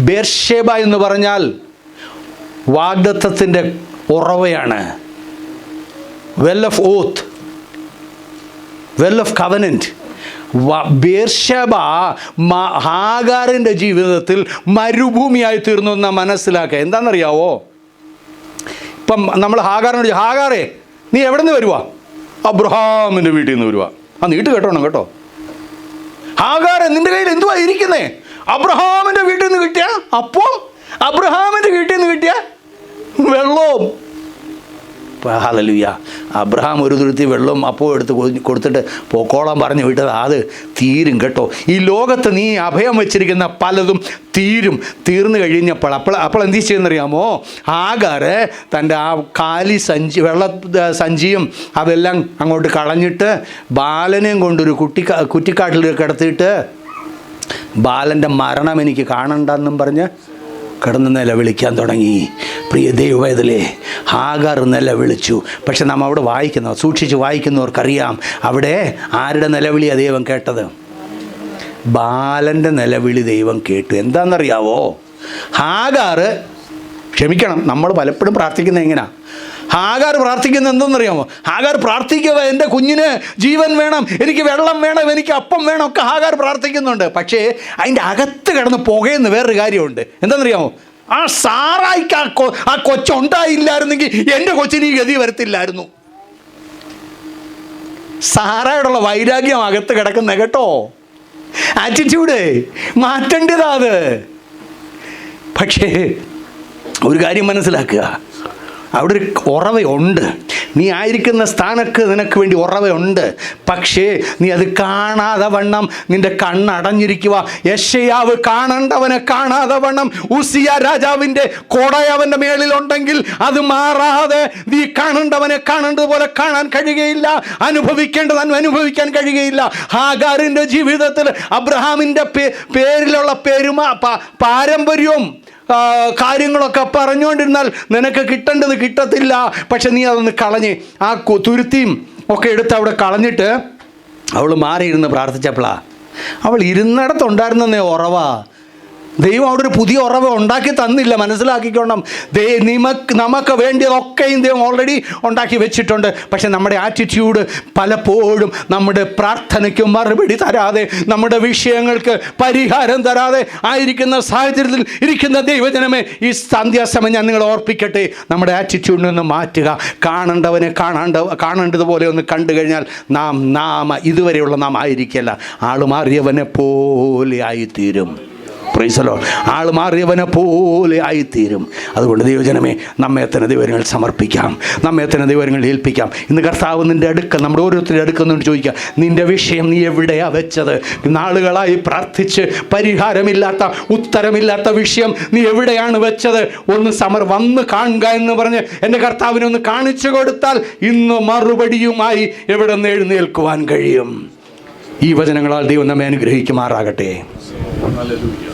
C: ബേർഷേബ എന്ന് പറഞ്ഞാൽ വാഗ്ദത്തത്തിൻ്റെ ഉറവയാണ്. Well of oath, well of covenant. Beersheba ഹാഗാറിൻ്റെ ജീവിതത്തിൽ മരുഭൂമിയായി തീർന്നു എന്നാ മനസ്സിലാക്കുക. എന്താണെന്നറിയാവോ? ഇപ്പം നമ്മൾ ഹാഗാറിനോട്, ഹാഗാറേ നീ എവിടെ നിന്ന് വരുവാ? അബ്രഹാമിൻ്റെ വീട്ടിൽ നിന്ന് വരുവാ. ആ നീട്ട് കേട്ടോണം കേട്ടോ. ഹാഗാറെ നിൻ്റെ കയ്യിൽ എന്തുവാ ഇരിക്കുന്നേ? അബ്രഹാമിൻ്റെ വീട്ടിൽ നിന്ന് കിട്ടിയ അപ്പം, അബ്രഹാമിൻ്റെ വീട്ടിൽ നിന്ന് കിട്ടിയ വെള്ളവും. ഹല്ലേലൂയ. അബ്രഹാം ഒരു തുരുത്തി വെള്ളവും അപ്പവും എടുത്ത് കൊടുത്തിട്ട് പൊക്കോളം പറഞ്ഞു വിട്ടത് അത് തീരും കേട്ടോ. ഈ ലോകത്ത് നീ അഭയം വെച്ചിരിക്കുന്ന പലതും തീർന്നു കഴിഞ്ഞപ്പോൾ അപ്പോൾ എന്ത് ചെയ്യുന്നറിയാമോ? ഹാഗാർ തൻ്റെ ആ കാലി സഞ്ചി, വെള്ള സഞ്ചിയും അതെല്ലാം അങ്ങോട്ട് കളഞ്ഞിട്ട് ബാലനെയും കൊണ്ടൊരു കുറ്റിക്കാട്ടിൽ കിടത്തിയിട്ട് ബാലൻ്റെ മരണം എനിക്ക് കാണണ്ടെന്നും പറഞ്ഞ് കിടന്ന് നിലവിളിക്കാൻ തുടങ്ങി. പ്രിയ ദൈവവേദലേ, ഹാഗാർ നിലവിളിച്ചു. പക്ഷെ നാം അവിടെ സൂക്ഷിച്ച് വായിക്കുന്നവർക്കറിയാം അവിടെ ആരുടെ നിലവിളിയാണ് ദൈവം കേട്ടത്? ബാലൻ്റെ നിലവിളി ദൈവം കേട്ടു. എന്താണെന്നറിയാവോ? ഹാഗാർ, ക്ഷമിക്കണം, നമ്മൾ പലപ്പോഴും പ്രാർത്ഥിക്കുന്നത് എങ്ങനെയാ? ഹാഗാർ പ്രാർത്ഥിക്കുന്നത് എന്തെന്നറിയാമോ? ഹാഗാർ പ്രാർത്ഥിക്കുക, എൻ്റെ കുഞ്ഞിന് ജീവൻ വേണം, എനിക്ക് വെള്ളം വേണം, എനിക്ക് അപ്പം വേണം, ഒക്കെ ഹാഗാർ പ്രാർത്ഥിക്കുന്നുണ്ട്. പക്ഷേ അതിൻ്റെ അകത്ത് കിടന്ന് പുകയെന്ന് വേറൊരു കാര്യമുണ്ട്. എന്താണെന്നറിയാമോ? ആ സാറായിക്ക് ആ കൊച്ചുണ്ടായില്ലായിരുന്നെങ്കിൽ എൻ്റെ കൊച്ചിന് ഈ ഗതി വരത്തില്ലായിരുന്നു. സാറായോടുള്ള വൈരാഗ്യം അകത്ത് കിടക്കുന്ന കേട്ടോ. ആറ്റിറ്റ്യൂഡ് മാറ്റേണ്ടതാ അത്. പക്ഷേ ഒരു കാര്യം മനസ്സിലാക്കുക, അവിടെ ഒരു ഉറവയുണ്ട്. നീ ആയിരിക്കുന്ന സ്ഥാനത്ത് നിനക്ക് വേണ്ടി ഉറവയുണ്ട്. പക്ഷേ നീ അത് കാണാതെ വണ്ണം നിന്റെ കണ്ണടഞ്ഞിരിക്കുക. യെശയ്യാവ് കാണേണ്ടവനെ കാണാതെ വണ്ണം ഉസിയ രാജാവിൻ്റെ കൊടയവൻ്റെ മേളിലുണ്ടെങ്കിൽ അത് മാറാതെ നീ കാണേണ്ടവനെ കാണേണ്ടതുപോലെ കാണാൻ കഴിയുകയില്ല, അനുഭവിക്കേണ്ടത് അനുഭവിക്കാൻ കഴിയുകയില്ല. ഹാഗാറിൻ്റെ ജീവിതത്തിൽ അബ്രഹാമിൻ്റെ പേരിലുള്ള പാരമ്പര്യവും കാര്യങ്ങളൊക്കെ പറഞ്ഞുകൊണ്ടിരുന്നാൽ നിനക്ക് കിട്ടേണ്ടത് കിട്ടത്തില്ല. പക്ഷെ നീ അതൊന്ന് കളഞ്ഞ് ആ തുരുത്തിയും ഒക്കെ എടുത്ത് അവിടെ കളഞ്ഞിട്ട് അവൾ മാറിയിരുന്ന് പ്രാർത്ഥിച്ചപ്പോളാ അവൾ ഇരുന്നിടത്തുണ്ടായിരുന്നേ ഉറവാ. ദൈവം അവിടെ ഒരു പുതിയ ഉറവ ഉണ്ടാക്കി തന്നില്ല. മനസ്സിലാക്കിക്കോണം. നമുക്ക് വേണ്ടിയതൊക്കെയും ദൈവം ഓൾറെഡി ഉണ്ടാക്കി വെച്ചിട്ടുണ്ട്. പക്ഷെ നമ്മുടെ ആറ്റിറ്റ്യൂഡ് പലപ്പോഴും നമ്മുടെ പ്രാർത്ഥനയ്ക്ക് മറുപടി തരാതെ, നമ്മുടെ വിഷയങ്ങൾക്ക് പരിഹാരം തരാതെ ആയിരിക്കുന്ന സാഹചര്യത്തിൽ ഇരിക്കുന്ന ദൈവജനമേ, ഈ സന്ധ്യാസമയം ഞാൻ നിങ്ങളെ ഓർപ്പിക്കട്ടെ, നമ്മുടെ ആറ്റിറ്റ്യൂഡിൽ നിന്ന് മാറ്റുക. കാണേണ്ടവനെ കാണേണ്ടതുപോലെ ഒന്ന് കണ്ടു കഴിഞ്ഞാൽ നാം ഇതുവരെയുള്ള നാം ആയിരിക്കില്ല, ആൾ മാറിയവനെ പോലെ ആയിത്തീരും. Praise the Lord. ആൾ മാറിയവനെ പോലെ ആയിത്തീരും. അതുകൊണ്ട് ദൈവജനമേ, നമ്മെ തന്നെ ദൈവങ്ങൾ സമർപ്പിക്കാം, നമ്മെ തന്നെ ദൈവങ്ങൾ ഏൽപ്പിക്കാം. ഇന്ന് കർത്താവ് നിൻ്റെ അടുക്കൽ, നമ്മുടെ ഓരോരുത്തരുടെ അടുക്കൽ നിന്ന് ചോദിക്കാം, നിൻ്റെ വിഷയം നീ എവിടെയാ വെച്ചത്? നാളുകളായി പ്രാർത്ഥിച്ച് പരിഹാരമില്ലാത്ത, ഉത്തരമില്ലാത്ത വിഷയം നീ എവിടെയാണ് വെച്ചത്? ഒന്ന് വന്ന് കാണുക എന്ന് പറഞ്ഞ് എൻ്റെ കർത്താവിനെ ഒന്ന് കാണിച്ചു കൊടുത്താൽ ഇന്ന് മറുപടിയുമായി എവിടെ നിന്ന് എഴുന്നേൽക്കുവാൻ കഴിയും. ഈ വചനങ്ങളാൽ ദൈവം നമ്മെ അനുഗ്രഹിക്കുമാറാകട്ടെ.
A: ഹല്ലേലൂയ.